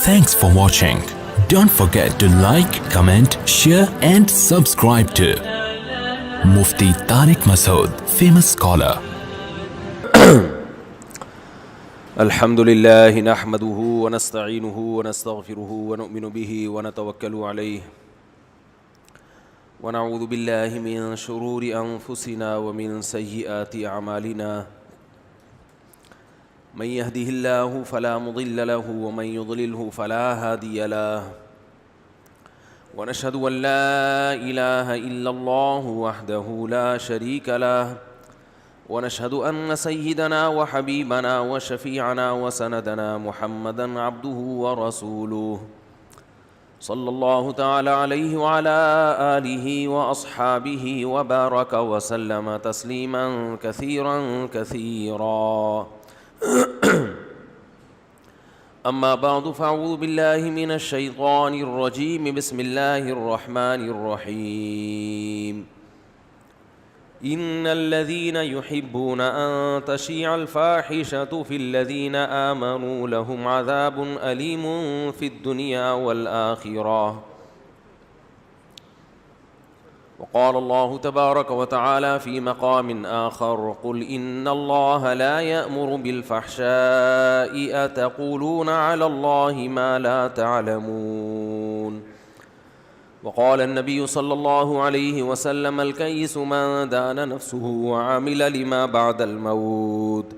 Thanks for watching. Don't forget to like, comment, share and subscribe to Mufti Tariq Masood, famous scholar. الحمد لله نحمده ونستعينه ونستغفره ونؤمن به ونتوكل عليه ونعوذ بالله من شرور أنفسنا ومن سيئات أعمالنا من يهده الله فلا مضل له ومن يضلله فلا هادي له ونشهد أن لا إله إلا الله وحده لا شريك له ونشهد أن سيدنا وحبيبنا وشفيعنا وسندنا محمدًا عبده ورسوله صلى الله تعالى عليه وعلى آله وأصحابه وبارك وسلم تسليمًا كثيرًا كثيرًا أما بعد فأعوذ بالله من الشيطان الرجيم بسم الله الرحمن الرحيم إن الذين يحبون أن تشيع الفاحشة في الذين آمنوا لهم عذاب أليم في الدنيا والآخرة وقال الله تبارك وتعالى في مقام آخر قل إن الله لا يأمر بالفحشاء أتقولون على الله ما لا تعلمون وقال النبي صلى الله عليه وسلم الكيس من دان نفسه وعمل لما بعد الموت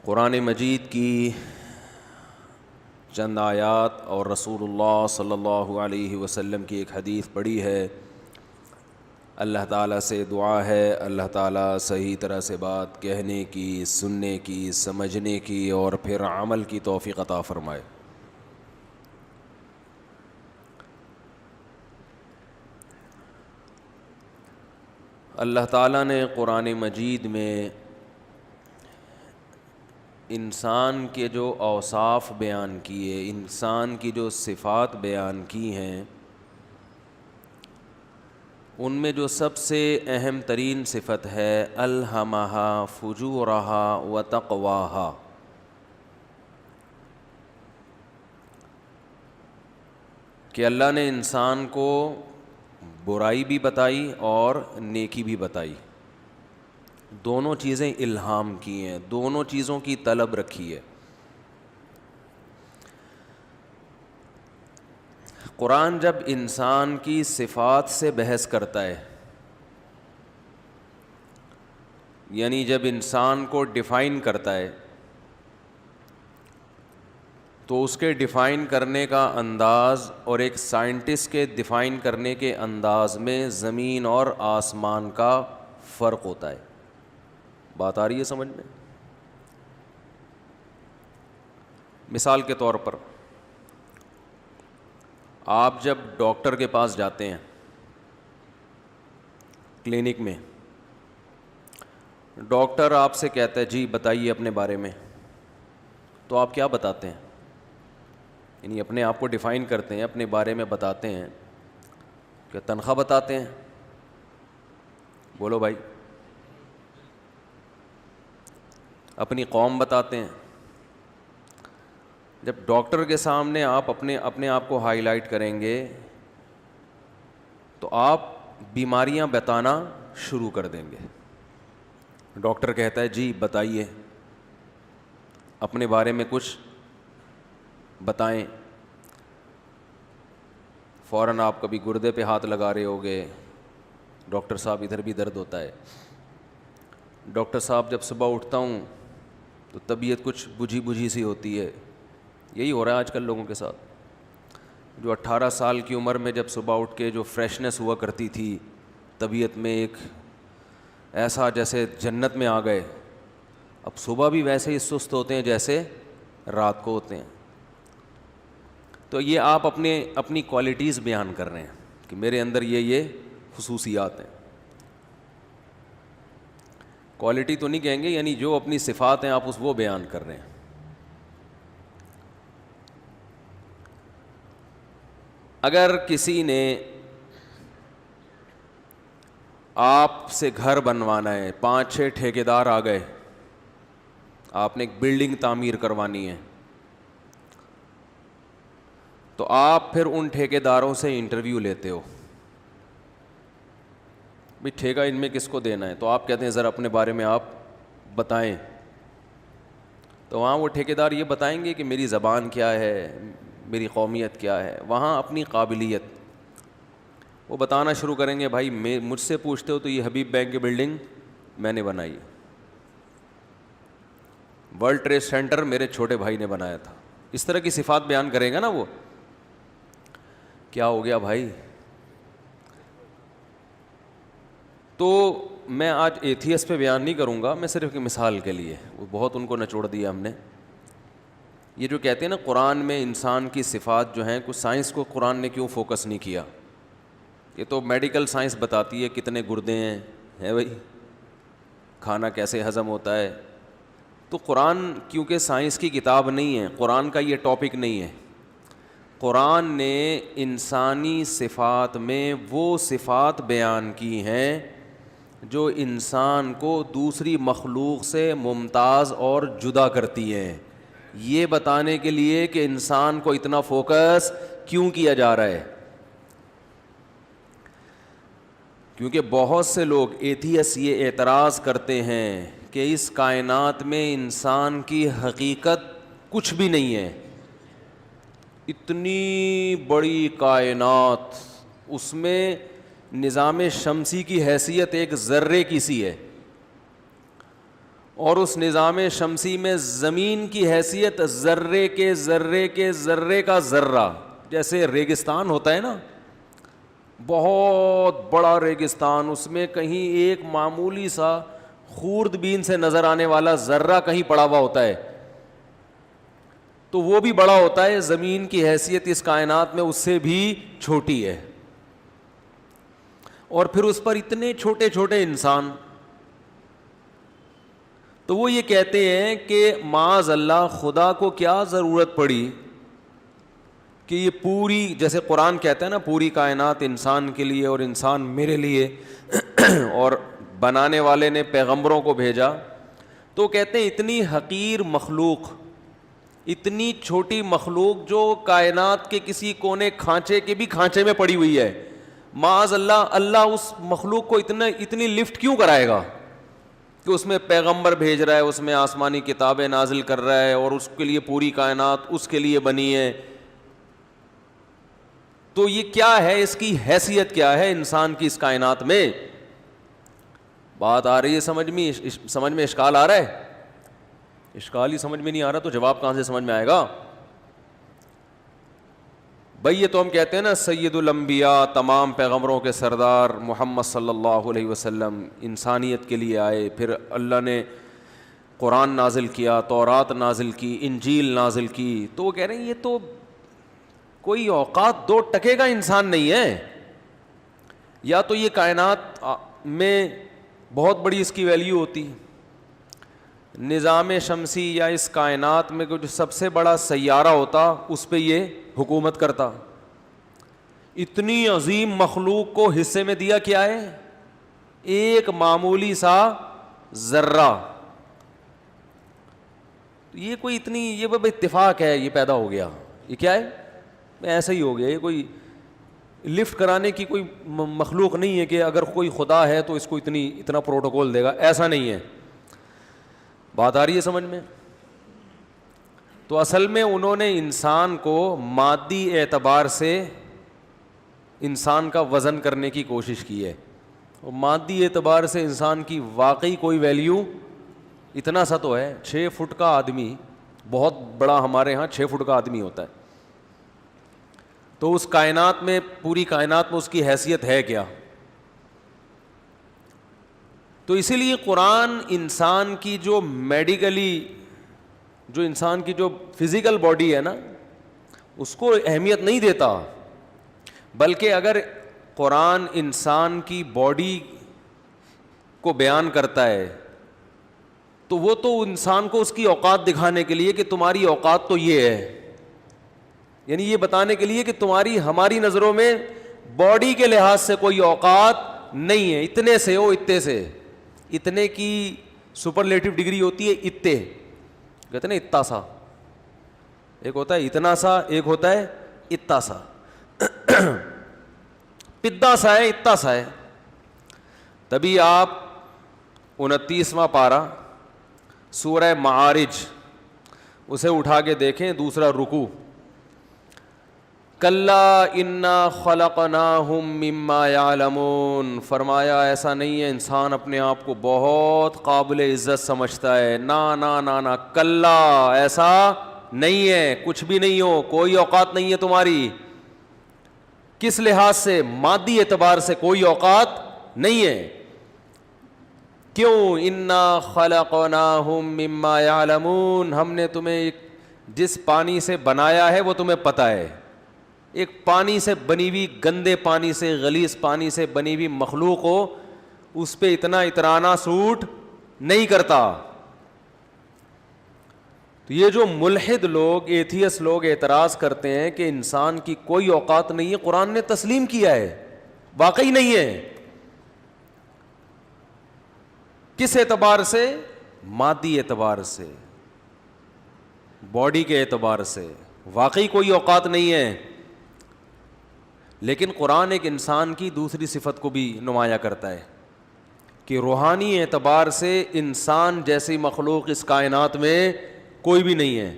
قرآن مجید کی چند آیات اور رسول اللہ صلی اللہ علیہ وسلم کی ایک حدیث پڑھی ہے. اللہ تعالیٰ سے دعا ہے اللہ تعالیٰ صحیح طرح سے بات کہنے کی، سننے کی، سمجھنے کی اور پھر عمل کی توفیق عطا فرمائے. اللہ تعالیٰ نے قرآن مجید میں انسان کے جو اوصاف بیان کیے، انسان کی جو صفات بیان کی ہیں، ان میں جو سب سے اہم ترین صفت ہے الہمہا فجورہا و تقواہا. کہ اللہ نے انسان کو برائی بھی بتائی اور نیکی بھی بتائی، دونوں چیزیں الہام کی ہیں، دونوں چیزوں کی طلب رکھی ہے. قرآن جب انسان کی صفات سے بحث کرتا ہے، یعنی جب انسان کو ڈیفائن کرتا ہے، تو اس کے ڈیفائن کرنے کا انداز اور ایک سائنٹسٹ کے ڈیفائن کرنے کے انداز میں زمین اور آسمان کا فرق ہوتا ہے. بات آ رہی ہے سمجھ میں؟ مثال کے طور پر آپ جب ڈاکٹر کے پاس جاتے ہیں کلینک میں، ڈاکٹر آپ سے کہتا ہے جی بتائیے اپنے بارے میں، تو آپ کیا بتاتے ہیں؟ یعنی اپنے آپ کو ڈیفائن کرتے ہیں، اپنے بارے میں بتاتے ہیں. کہ تنخواہ بتاتے ہیں؟ بولو بھائی. اپنی قوم بتاتے ہیں؟ جب ڈاکٹر کے سامنے آپ اپنے آپ کو ہائی لائٹ کریں گے تو آپ بیماریاں بتانا شروع کر دیں گے. ڈاکٹر کہتا ہے جی بتائیے اپنے بارے میں کچھ بتائیں. فوراً آپ کبھی گردے پہ ہاتھ لگا رہے ہوگے، ڈاکٹر صاحب ادھر بھی درد ہوتا ہے. ڈاکٹر صاحب جب صبح اٹھتا ہوں تو طبیعت کچھ بجھی سی ہوتی ہے. یہی ہو رہا ہے آج کل لوگوں کے ساتھ. جو 18 سال کی عمر میں جب صبح اٹھ کے جو فریشنس ہوا کرتی تھی طبیعت میں، ایک ایسا جیسے جنت میں آ گئے، اب صبح بھی ویسے ہی سست ہوتے ہیں جیسے رات کو ہوتے ہیں. تو یہ آپ اپنی کوالٹیز بیان کر رہے ہیں کہ میرے اندر یہ خصوصیات ہیں. کوالٹی تو نہیں کہیں گے، یعنی جو اپنی صفات ہیں آپ وہ بیان کر رہے ہیں. اگر کسی نے آپ سے گھر بنوانا ہے، 5-6 ٹھیکیدار آ گئے آپ نے ایک بلڈنگ تعمیر کروانی ہے تو آپ پھر ان ٹھیکیداروں سے انٹرویو لیتے ہو, بھئی ٹھیکہ ان میں کس کو دینا ہے, تو آپ کہتے ہیں ذرا اپنے بارے میں آپ بتائیں. تو وہاں وہ ٹھیکیدار یہ بتائیں گے کہ میری زبان کیا ہے, میری قومیت کیا ہے, وہاں اپنی قابلیت وہ بتانا شروع کریں گے. بھائی مجھ سے پوچھتے ہو تو یہ حبیب بینک کی بلڈنگ میں نے بنائی ہے, ورلڈ ٹریڈ سینٹر میرے چھوٹے بھائی نے بنایا تھا. اس طرح کی صفات بیان کرے گا نا وہ. کیا ہو گیا بھائی؟ تو میں آج ایتھیس پہ بیان نہیں کروں گا, میں صرف ایک مثال کے لیے, وہ بہت ان کو نچوڑ دیا ہم نے. یہ جو کہتے ہیں نا قرآن میں انسان کی صفات جو ہیں, کچھ سائنس کو قرآن نے کیوں فوکس نہیں کیا؟ یہ تو میڈیکل سائنس بتاتی ہے کتنے گردے ہیں بھائی, کھانا کیسے ہضم ہوتا ہے. تو قرآن کیونکہ سائنس کی کتاب نہیں ہے, قرآن کا یہ ٹاپک نہیں ہے. قرآن نے انسانی صفات میں وہ صفات بیان کی ہیں جو انسان کو دوسری مخلوق سے ممتاز اور جدا کرتی ہیں, یہ بتانے کے لیے کہ انسان کو اتنا فوکس کیوں کیا جا رہا ہے. کیونکہ بہت سے لوگ ایتھیس یہ اعتراض کرتے ہیں کہ اس کائنات میں انسان کی حقیقت کچھ بھی نہیں ہے. اتنی بڑی کائنات, اس میں نظام شمسی کی حیثیت ایک ذرے کی سی ہے, اور اس نظام شمسی میں زمین کی حیثیت ذرے کے ذرے کے ذرے کا ذرہ. جیسے ریگستان ہوتا ہے نا, بہت بڑا ریگستان, اس میں کہیں ایک معمولی سا خورد بین سے نظر آنے والا ذرہ کہیں پڑا ہوا ہوتا ہے, تو وہ بھی بڑا ہوتا ہے. زمین کی حیثیت اس کائنات میں اس سے بھی چھوٹی ہے, اور پھر اس پر اتنے چھوٹے چھوٹے انسان. تو وہ یہ کہتے ہیں کہ معاذ اللہ خدا کو کیا ضرورت پڑی کہ یہ پوری, جیسے قرآن کہتا ہے نا پوری کائنات انسان کے لیے اور انسان میرے لیے, اور بنانے والے نے پیغمبروں کو بھیجا. تو کہتے ہیں اتنی حقیر مخلوق, اتنی چھوٹی مخلوق جو کائنات کے کسی کونے کھانچے کے بھی کھانچے میں پڑی ہوئی ہے, معاذ اللہ اللہ اس مخلوق کو اتنی لفٹ کیوں کرائے گا کہ اس میں پیغمبر بھیج رہا ہے, اس میں آسمانی کتابیں نازل کر رہا ہے, اور اس کے لیے پوری کائنات اس کے لیے بنی ہے. تو یہ کیا ہے, اس کی حیثیت کیا ہے انسان کی اس کائنات میں؟ بات آ رہی ہے سمجھ میں اشکال آ رہا ہے؟ اشکال ہی سمجھ میں نہیں آ رہا تو جواب کہاں سے سمجھ میں آئے گا؟ بھئی یہ تو ہم کہتے ہیں نا سید الانبیاء, تمام پیغمبروں کے سردار محمد صلی اللہ علیہ وسلم انسانیت کے لیے آئے, پھر اللہ نے قرآن نازل کیا, تورات نازل کی, انجیل نازل کی. تو وہ کہہ رہے ہیں یہ تو کوئی اوقات 2 ٹکے کا انسان نہیں ہے, یا تو یہ کائنات میں بہت بڑی اس کی ویلیو ہوتی, نظام شمسی یا اس کائنات میں جو سب سے بڑا سیارہ ہوتا اس پہ یہ حکومت کرتا. اتنی عظیم مخلوق کو حصے میں دیا کیا ہے؟ ایک معمولی سا ذرہ. یہ کوئی اتنی, یہ اتفاق ہے, یہ پیدا ہو گیا, یہ کیا ہے, ایسا ہی ہو گیا. یہ کوئی لفٹ کرانے کی کوئی مخلوق نہیں ہے کہ اگر کوئی خدا ہے تو اس کو اتنا پروٹوکول دے گا, ایسا نہیں ہے. بات آ رہی ہے سمجھ میں؟ تو اصل میں انہوں نے انسان کو مادی اعتبار سے انسان کا وزن کرنے کی کوشش کی ہے, اور مادی اعتبار سے انسان کی واقعی کوئی ویلیو اتنا سا تو ہے. 6 فٹ کا آدمی, بہت بڑا ہمارے ہاں 6 فٹ کا آدمی ہوتا ہے, تو اس کائنات میں, پوری کائنات میں اس کی حیثیت ہے کیا؟ تو اسی لیے قرآن انسان کی جو میڈیکلی, جو انسان کی جو فزیکل باڈی ہے نا, اس کو اہمیت نہیں دیتا, بلکہ اگر قرآن انسان کی باڈی کو بیان کرتا ہے تو وہ تو انسان کو اس کی اوقات دکھانے کے لیے کہ تمہاری اوقات تو یہ ہے, یعنی یہ بتانے کے لیے کہ تمہاری ہماری نظروں میں باڈی کے لحاظ سے کوئی اوقات نہیں ہے, اتنے سے ہو اتنے سے, اتنے کی سپرلیٹو ڈگری ہوتی ہے اتنے, کہتے ہیں نا اتنا سا, ایک ہوتا ہے اتنا سا, ایک ہوتا ہے اتنا سا. پدا سا ہے, اتنا سا ہے. تبھی آپ 29واں پارہ سورہ معارج اسے اٹھا کے دیکھیں, دوسرا رکوع. کلا انا خلقناہم مما یعلمون, فرمایا ایسا نہیں ہے, انسان اپنے آپ کو بہت قابل عزت سمجھتا ہے. نا نا نا نا, کلا ایسا نہیں ہے, کچھ بھی نہیں ہو, کوئی اوقات نہیں ہے تمہاری. کس لحاظ سے؟ مادی اعتبار سے کوئی اوقات نہیں ہے. کیوں؟ انا خلقناہم مما یعلمون, ہم نے تمہیں جس پانی سے بنایا ہے وہ تمہیں پتہ ہے. ایک پانی سے بنی ہوئی, گندے پانی سے, غلیظ پانی سے بنی ہوئی مخلوق ہو, اس پہ اتنا اترانا سوٹ نہیں کرتا. تو یہ جو ملحد لوگ, ایتھیس لوگ اعتراض کرتے ہیں کہ انسان کی کوئی اوقات نہیں ہے, قرآن نے تسلیم کیا ہے واقعی نہیں ہے. کس اعتبار سے؟ مادی اعتبار سے, باڈی کے اعتبار سے واقعی کوئی اوقات نہیں ہے. لیکن قرآن ایک انسان کی دوسری صفت کو بھی نمایاں کرتا ہے کہ روحانی اعتبار سے انسان جیسی مخلوق اس کائنات میں کوئی بھی نہیں ہے.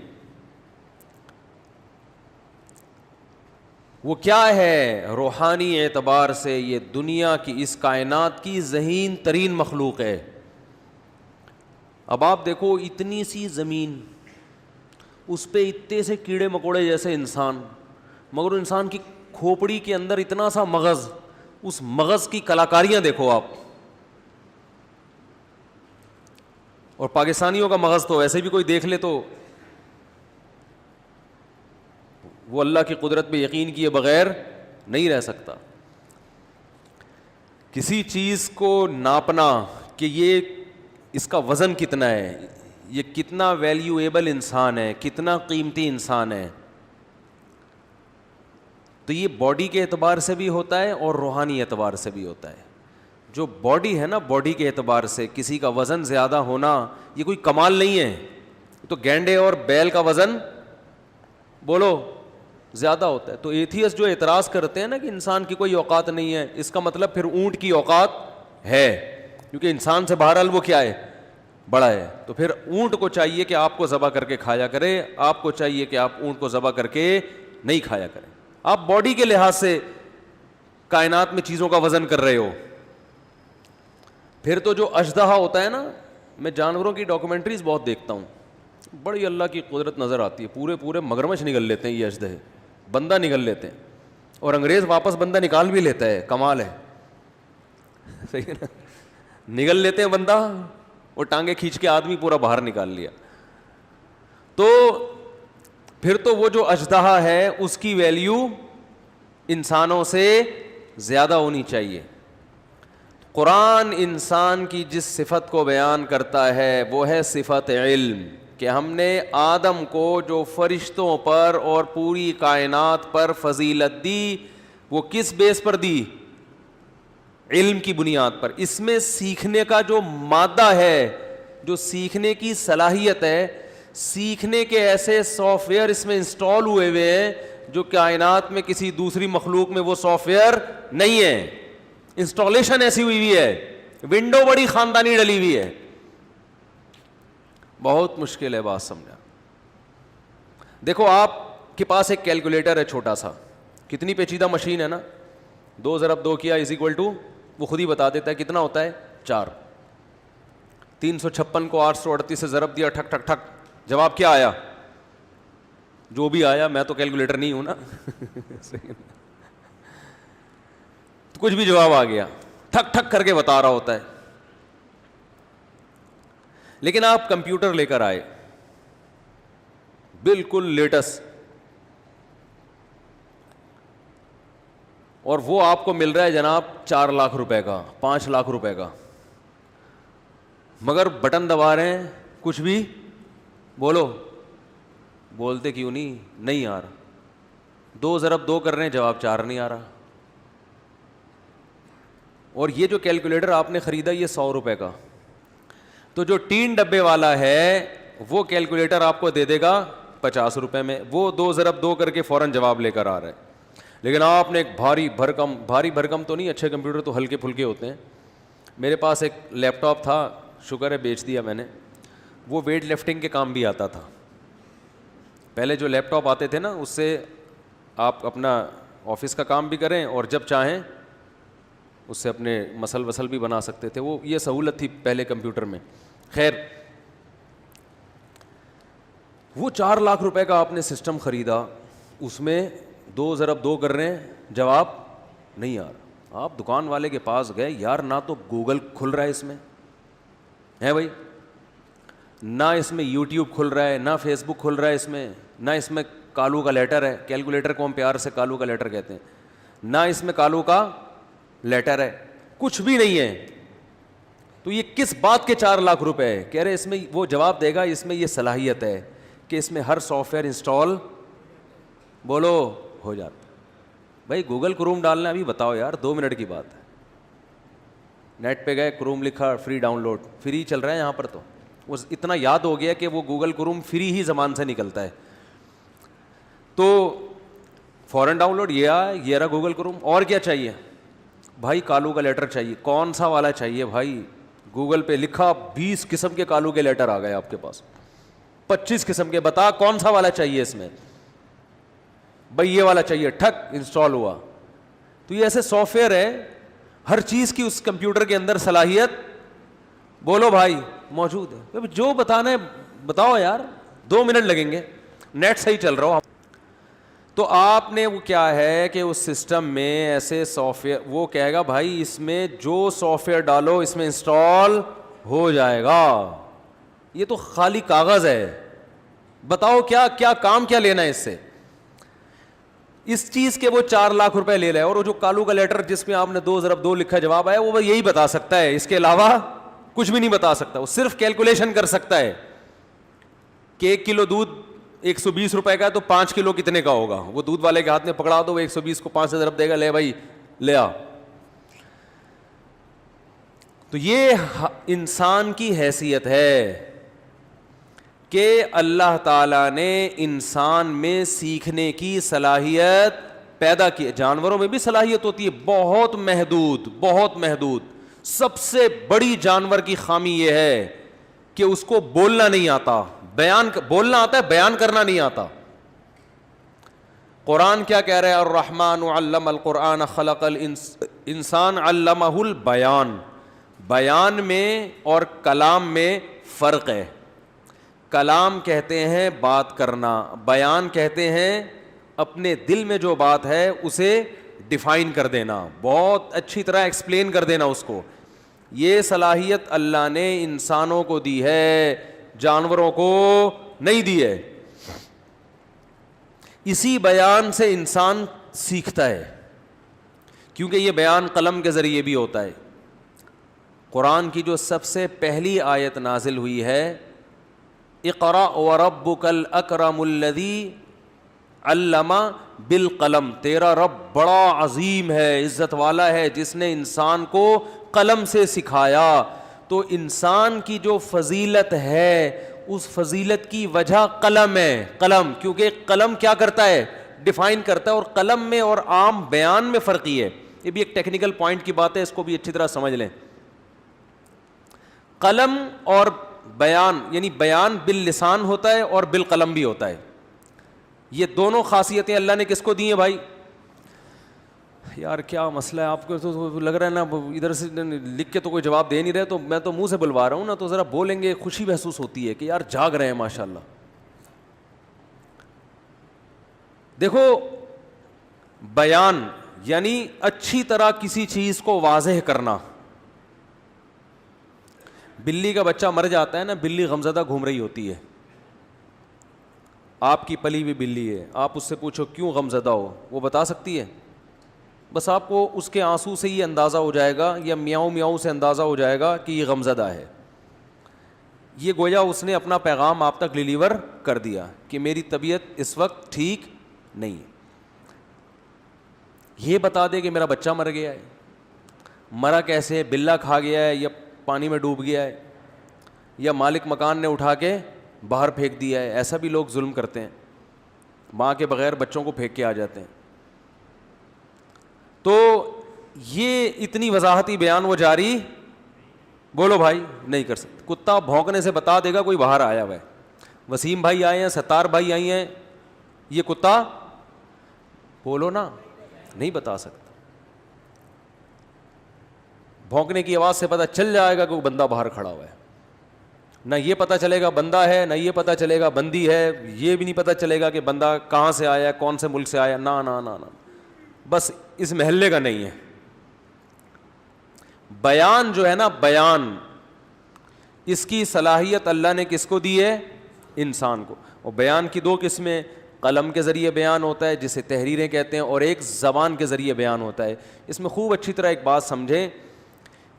وہ کیا ہے؟ روحانی اعتبار سے یہ دنیا کی, اس کائنات کی ذہین ترین مخلوق ہے. اب آپ دیکھو, اتنی سی زمین, اس پہ اتنے سے کیڑے مکوڑے جیسے انسان, مگر انسان کی کھوپڑی کے اندر اتنا سا مغز, اس مغز کی کلاکاریاں دیکھو آپ. اور پاکستانیوں کا مغز تو ویسے بھی کوئی دیکھ لے تو وہ اللہ کی قدرت پہ یقین کیے بغیر نہیں رہ سکتا. کسی چیز کو ناپنا کہ یہ اس کا وزن کتنا ہے, یہ کتنا ویلیویبل انسان ہے, کتنا قیمتی انسان ہے, تو یہ باڈی کے اعتبار سے بھی ہوتا ہے اور روحانی اعتبار سے بھی ہوتا ہے. جو باڈی ہے نا, باڈی کے اعتبار سے کسی کا وزن زیادہ ہونا یہ کوئی کمال نہیں ہے. تو گینڈے اور بیل کا وزن بولو زیادہ ہوتا ہے. تو ایتھیس جو اعتراض کرتے ہیں نا کہ انسان کی کوئی اوقات نہیں ہے, اس کا مطلب پھر اونٹ کی اوقات ہے, کیونکہ انسان سے بہرحال وہ کیا ہے, بڑا ہے. تو پھر اونٹ کو چاہیے کہ آپ کو ذبح کر کے کھایا کرے, آپ کو چاہیے کہ آپ اونٹ کو ذبح کر کے نہیں کھایا کریں. آپ باڈی کے لحاظ سے کائنات میں چیزوں کا وزن کر رہے ہو. پھر تو جو اژدہا ہوتا ہے نا, میں جانوروں کی ڈاکومنٹریز بہت دیکھتا ہوں, بڑی اللہ کی قدرت نظر آتی ہے. پورے پورے مگرمچھ نگل لیتے ہیں یہ اژدہے, بندہ نگل لیتے ہیں, اور انگریز واپس بندہ نکال بھی لیتا ہے. کمال ہے, صحیح ہے نا, نگل لیتے ہیں بندہ, اور ٹانگیں کھینچ کے آدمی پورا باہر نکال لیا. تو پھر تو وہ جو اژدہا ہے اس کی ویلیو انسانوں سے زیادہ ہونی چاہیے. قرآن انسان کی جس صفت کو بیان کرتا ہے وہ ہے صفت علم, کہ ہم نے آدم کو جو فرشتوں پر اور پوری کائنات پر فضیلت دی وہ کس بیس پر دی؟ علم کی بنیاد پر. اس میں سیکھنے کا جو مادہ ہے, جو سیکھنے کی صلاحیت ہے, سیکھنے کے ایسے سافٹ ویئر اس میں انسٹال ہوئے ہوئے ہیں جو کائنات میں کسی دوسری مخلوق میں وہ سافٹ ویئر نہیں ہے. انسٹالیشن ایسی ہوئی ہوئی ہے, ونڈو بڑی خاندانی ڈلی ہوئی ہے. بہت مشکل ہے بات سمجھنا. دیکھو آپ کے پاس ایک کیلکولیٹر ہے چھوٹا سا, کتنی پیچیدہ مشین ہے نا, 2 ضرب 2 کیا = وہ خود ہی بتا دیتا ہے کتنا ہوتا ہے, 4. 356 کو 838 سے ضرب دیا, ٹھک ٹھک ٹھک, جواب کیا آیا؟ جو بھی آیا, میں تو کیلکولیٹر نہیں ہوں نا تو کچھ بھی جواب آ گیا, ٹھک ٹھک کر کے بتا رہا ہوتا ہے. لیکن آپ کمپیوٹر لے کر آئے بالکل لیٹسٹ, اور وہ آپ کو مل رہا ہے جناب 4 لاکھ روپے کا, 5 لاکھ روپے کا, مگر بٹن دبا رہے ہیں, کچھ بھی بولو, بولتے کیوں نہیں آ رہا. 2 ضرب 2 کر رہے ہیں, جواب 4 نہیں آ رہا. اور یہ جو کیلکولیٹر آپ نے خریدا یہ 100 روپے کا, تو جو 3 ڈبے والا ہے وہ کیلکولیٹر آپ کو دے دے گا 50 روپے میں, وہ 2 ضرب 2 کر کے فوراً جواب لے کر آ رہا ہے. لیکن آپ نے ایک بھاری بھرکم تو نہیں, اچھے کمپیوٹر تو ہلکے پھلکے ہوتے ہیں. میرے پاس ایک لیپ ٹاپ تھا, شکر ہے بیچ دیا میں نے, وہ ویٹ لفٹنگ کے کام بھی آتا تھا. پہلے جو لیپ ٹاپ آتے تھے نا, اس سے آپ اپنا آفس کا کام بھی کریں اور جب چاہیں اس سے اپنے مسل وسل بھی بنا سکتے تھے. وہ یہ سہولت تھی پہلے کمپیوٹر میں. خیر, وہ 4 لاکھ روپے کا آپ نے سسٹم خریدا, اس میں 2 ضرب 2 کر رہے ہیں, جواب نہیں آ رہا. آپ دکان والے کے پاس گئے, یار نہ تو گوگل کھل رہا ہے اس میں ہے بھائی, نہ اس میں یوٹیوب کھل رہا ہے, نہ فیس بک کھل رہا ہے اس میں, نہ اس میں کالو کا لیٹر ہے, کیلکولیٹر کو ہم پیار سے کالو کا لیٹر کہتے ہیں, نہ اس میں کالو کا لیٹر ہے, کچھ بھی نہیں ہے. تو یہ کس بات کے 4 لاکھ روپے ہے؟ کہہ رہے اس میں, وہ جواب دے گا اس میں یہ صلاحیت ہے کہ اس میں ہر سافٹ ویئر انسٹال بولو ہو جاتا. بھائی گوگل کروم ڈالنا ابھی بتاؤ یار, 2 منٹ کی بات ہے. نیٹ پہ گئے, کروم لکھا, فری ڈاؤن لوڈ, فری چل رہا ہے یہاں پر. تو وہ اتنا یاد ہو گیا کہ وہ گوگل کروم فری ہی زبان سے نکلتا ہے, تو فوراً ڈاؤن لوڈ, یہ رہا گوگل کروم. اور کیا چاہیے بھائی؟ کالو کا لیٹر چاہیے. کون سا والا چاہیے بھائی؟ گوگل پہ لکھا, 20 قسم کے کالو کے لیٹر آ گئے آپ کے پاس, 25 قسم کے. بتا کون سا والا چاہیے اس میں؟ بھائی یہ والا چاہیے, ٹھک انسٹال ہوا. تو یہ ایسے سافٹ ویئر ہے, ہر چیز کی اس کمپیوٹر کے اندر صلاحیت بولو بھائی موجود ہے. جو بتانا ہے بتاؤ یار, 2 منٹ لگیں گے, نیٹ صحیح چل رہا ہو. تو آپ نے وہ کیا ہے کہ اس سسٹم میں ایسے سافٹ ویئر, وہ کہے گا بھائی اس میں جو سافٹ ویئر ڈالو اس میں انسٹال ہو جائے گا. یہ تو خالی کاغذ ہے, بتاؤ کیا کیا کام کیا لینا ہے اس سے؟ اس چیز کے وہ 4 لاکھ روپے لے رہے ہیں. اور وہ جو کالو کا لیٹر جس میں آپ نے 2 ضرب 2 لکھا جواب آیا, وہ یہی بتا سکتا ہے, اس کے علاوہ کچھ بھی نہیں بتا سکتا. وہ صرف کیلکولیشن کر سکتا ہے کہ 1 کلو دودھ 120 روپے کا ہے تو 5 کلو کتنے کا ہوگا. وہ دودھ والے کے ہاتھ میں پکڑا دو, وہ 120 کو 5 سے ضرب دے گا, لے بھائی لے آ. تو یہ انسان کی حیثیت ہے کہ اللہ تعالیٰ نے انسان میں سیکھنے کی صلاحیت پیدا کی. جانوروں میں بھی صلاحیت ہوتی ہے, بہت محدود, بہت محدود. سب سے بڑی جانور کی خامی یہ ہے کہ اس کو بولنا نہیں آتا. بولنا آتا ہے, بیان کرنا نہیں آتا. قرآن کیا کہہ رہا ہے؟ الرحمن علم القرآن خلق الانسان علمہ البیان. بیان میں اور کلام میں فرق ہے. کلام کہتے ہیں بات کرنا, بیان کہتے ہیں اپنے دل میں جو بات ہے اسے ڈیفائن کر دینا, بہت اچھی طرح ایکسپلین کر دینا اس کو. یہ صلاحیت اللہ نے انسانوں کو دی ہے, جانوروں کو نہیں دی ہے. اسی بیان سے انسان سیکھتا ہے, کیونکہ یہ بیان قلم کے ذریعے بھی ہوتا ہے. قرآن کی جو سب سے پہلی آیت نازل ہوئی ہے, اقرأ وربک الاکرم الذی علم بالقلم, تیرا رب بڑا عظیم ہے, عزت والا ہے, جس نے انسان کو قلم سے سکھایا. تو انسان کی جو فضیلت ہے اس فضیلت کی وجہ قلم ہے. قلم, کیونکہ قلم کیا کرتا ہے؟ ڈیفائن کرتا ہے. اور قلم میں اور عام بیان میں فرق ہی ہے. یہ بھی ایک ٹیکنیکل پوائنٹ کی بات ہے, اس کو بھی اچھی طرح سمجھ لیں. قلم اور بیان, یعنی بیان باللسان ہوتا ہے اور بالقلم بھی ہوتا ہے. یہ دونوں خاصیتیں اللہ نے کس کو دی ہیں بھائی؟ یار کیا مسئلہ ہے آپ کو, تو لگ رہا ہے نا ادھر سے لکھ کے تو کوئی جواب دے نہیں رہے, تو میں تو منہ سے بلوا رہا ہوں نا, تو ذرا بولیں گے, خوشی محسوس ہوتی ہے کہ یار جاگ رہے ہیں ماشاءاللہ. دیکھو, بیان یعنی اچھی طرح کسی چیز کو واضح کرنا. بلی کا بچہ مر جاتا ہے نا, بلی غمزدہ گھوم رہی ہوتی ہے, آپ کی پلی ہوئی بلی ہے, آپ اس سے پوچھو کیوں غمزدہ ہو, وہ بتا سکتی ہے؟ بس آپ کو اس کے آنسو سے یہ اندازہ ہو جائے گا, یا میاؤں میاؤں سے اندازہ ہو جائے گا کہ یہ غمزدہ ہے. یہ گویا اس نے اپنا پیغام آپ تک ڈیلیور کر دیا کہ میری طبیعت اس وقت ٹھیک نہیں ہے. یہ بتا دے کہ میرا بچہ مر گیا ہے. مرا کیسے ہے؟ بلہ کھا گیا ہے, یا پانی میں ڈوب گیا ہے, یا مالک مکان نے اٹھا کے باہر پھینک دیا ہے. ایسا بھی لوگ ظلم کرتے ہیں, ماں کے بغیر بچوں کو پھینک کے آ جاتے ہیں. تو یہ اتنی وضاحتی بیان وہ جاری بولو بھائی نہیں کر سکتے. کتا بھونکنے سے بتا دے گا کوئی باہر آیا ہوا ہے. وسیم بھائی آئے ہیں, ستار بھائی آئی ہیں, یہ کتا بولو نا نہیں بتا سکتا. بھونکنے کی آواز سے پتہ چل جائے گا کہ وہ بندہ باہر کھڑا ہوا ہے. نہ یہ پتہ چلے گا بندہ ہے, نہ یہ پتہ چلے گا بندی ہے, یہ بھی نہیں پتہ چلے گا کہ بندہ کہاں سے آیا ہے, کون سے ملک سے آیا. نہ نہ نہ نہ, بس اس محلے کا نہیں ہے. بیان جو ہے نا, بیان, اس کی صلاحیت اللہ نے کس کو دی ہے؟ انسان کو. اور بیان کی دو قسمیں, قلم کے ذریعے بیان ہوتا ہے جسے تحریریں کہتے ہیں, اور ایک زبان کے ذریعے بیان ہوتا ہے. اس میں خوب اچھی طرح ایک بات سمجھیں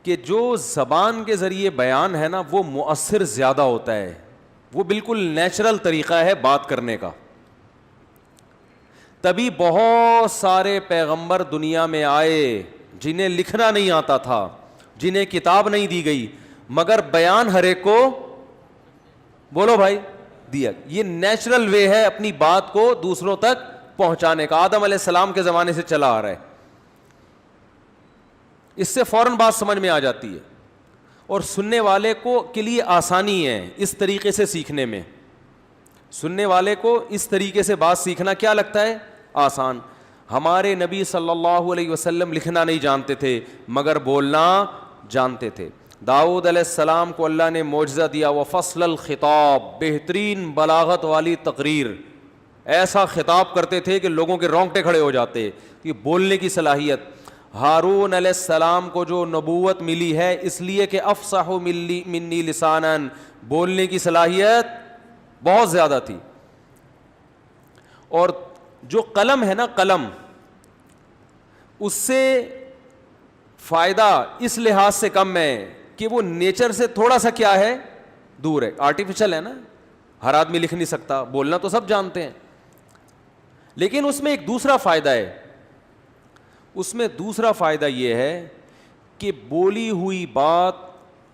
کہ جو زبان کے ذریعے بیان ہے نا وہ مؤثر زیادہ ہوتا ہے, وہ بالکل نیچرل طریقہ ہے بات کرنے کا. تبھی بہت سارے پیغمبر دنیا میں آئے جنہیں لکھنا نہیں آتا تھا, جنہیں کتاب نہیں دی گئی, مگر بیان ہر ایک کو بولو بھائی دیا. یہ نیچرل وے ہے اپنی بات کو دوسروں تک پہنچانے کا. آدم علیہ السلام کے زمانے سے چلا آ رہا ہے. اس سے فوراً بات سمجھ میں آ جاتی ہے, اور سننے والے کو کے لیے آسانی ہے اس طریقے سے سیکھنے میں. سننے والے کو اس طریقے سے بات سیکھنا کیا لگتا ہے؟ آسان. ہمارے نبی صلی اللہ علیہ وسلم لکھنا نہیں جانتے تھے مگر بولنا جانتے تھے. داؤد علیہ السلام کو اللہ نے معجزہ دیا, وفصل الخطاب, بہترین بلاغت والی تقریر. ایسا خطاب کرتے تھے کہ لوگوں کے رونگٹے کھڑے ہو جاتے. یہ بولنے کی صلاحیت. ہارون علیہ السلام کو جو نبوت ملی ہے اس لیے کہ افصح منی لسانا, بولنے کی صلاحیت بہت زیادہ تھی. اور جو قلم ہے نا, قلم, اس سے فائدہ اس لحاظ سے کم ہے کہ وہ نیچر سے تھوڑا سا کیا ہے, دور ہے, آرٹیفیشل ہے نا. ہر آدمی لکھ نہیں سکتا, بولنا تو سب جانتے ہیں, لیکن اس میں ایک دوسرا فائدہ ہے. اس میں دوسرا فائدہ یہ ہے کہ بولی ہوئی بات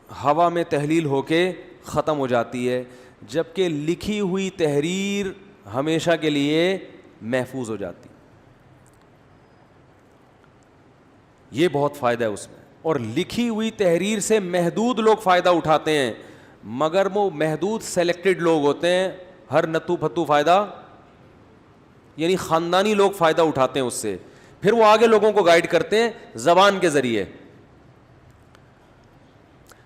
ہوا میں تحلیل ہو کے ختم ہو جاتی ہے, جبکہ لکھی ہوئی تحریر ہمیشہ کے لیے محفوظ ہو جاتی. یہ بہت فائدہ ہے اس میں. اور لکھی ہوئی تحریر سے محدود لوگ فائدہ اٹھاتے ہیں, مگر وہ محدود سلیکٹڈ لوگ ہوتے ہیں. ہر نتو پھتو فائدہ, یعنی خاندانی لوگ فائدہ اٹھاتے ہیں اس سے, پھر وہ آگے لوگوں کو گائیڈ کرتے ہیں زبان کے ذریعے.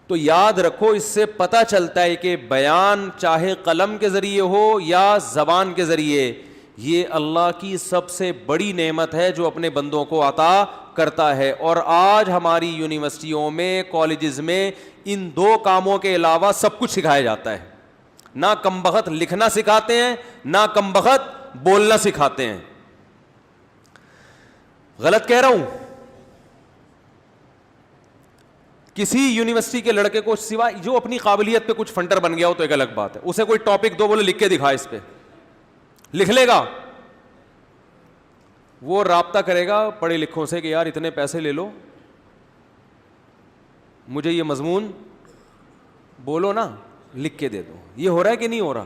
تو یاد رکھو, اس سے پتہ چلتا ہے کہ بیان چاہے قلم کے ذریعے ہو یا زبان کے ذریعے, یہ اللہ کی سب سے بڑی نعمت ہے جو اپنے بندوں کو عطا کرتا ہے. اور آج ہماری یونیورسٹیوں میں, کالجز میں ان دو کاموں کے علاوہ سب کچھ سکھایا جاتا ہے. نہ کم بخت لکھنا سکھاتے ہیں, نہ کم بخت بولنا سکھاتے ہیں. غلط کہہ رہا ہوں؟ کسی یونیورسٹی کے لڑکے کو سوائے جو اپنی قابلیت پہ کچھ فنٹر بن گیا ہو تو ایک الگ بات ہے, اسے کوئی ٹاپک دو, بولے لکھ کے دکھا, اس پہ لکھ لے گا. وہ رابطہ کرے گا پڑھے لکھوں سے کہ یار اتنے پیسے لے لو, مجھے یہ مضمون بولو نا, لکھ کے دے دو. یہ ہو رہا ہے کہ نہیں ہو رہا؟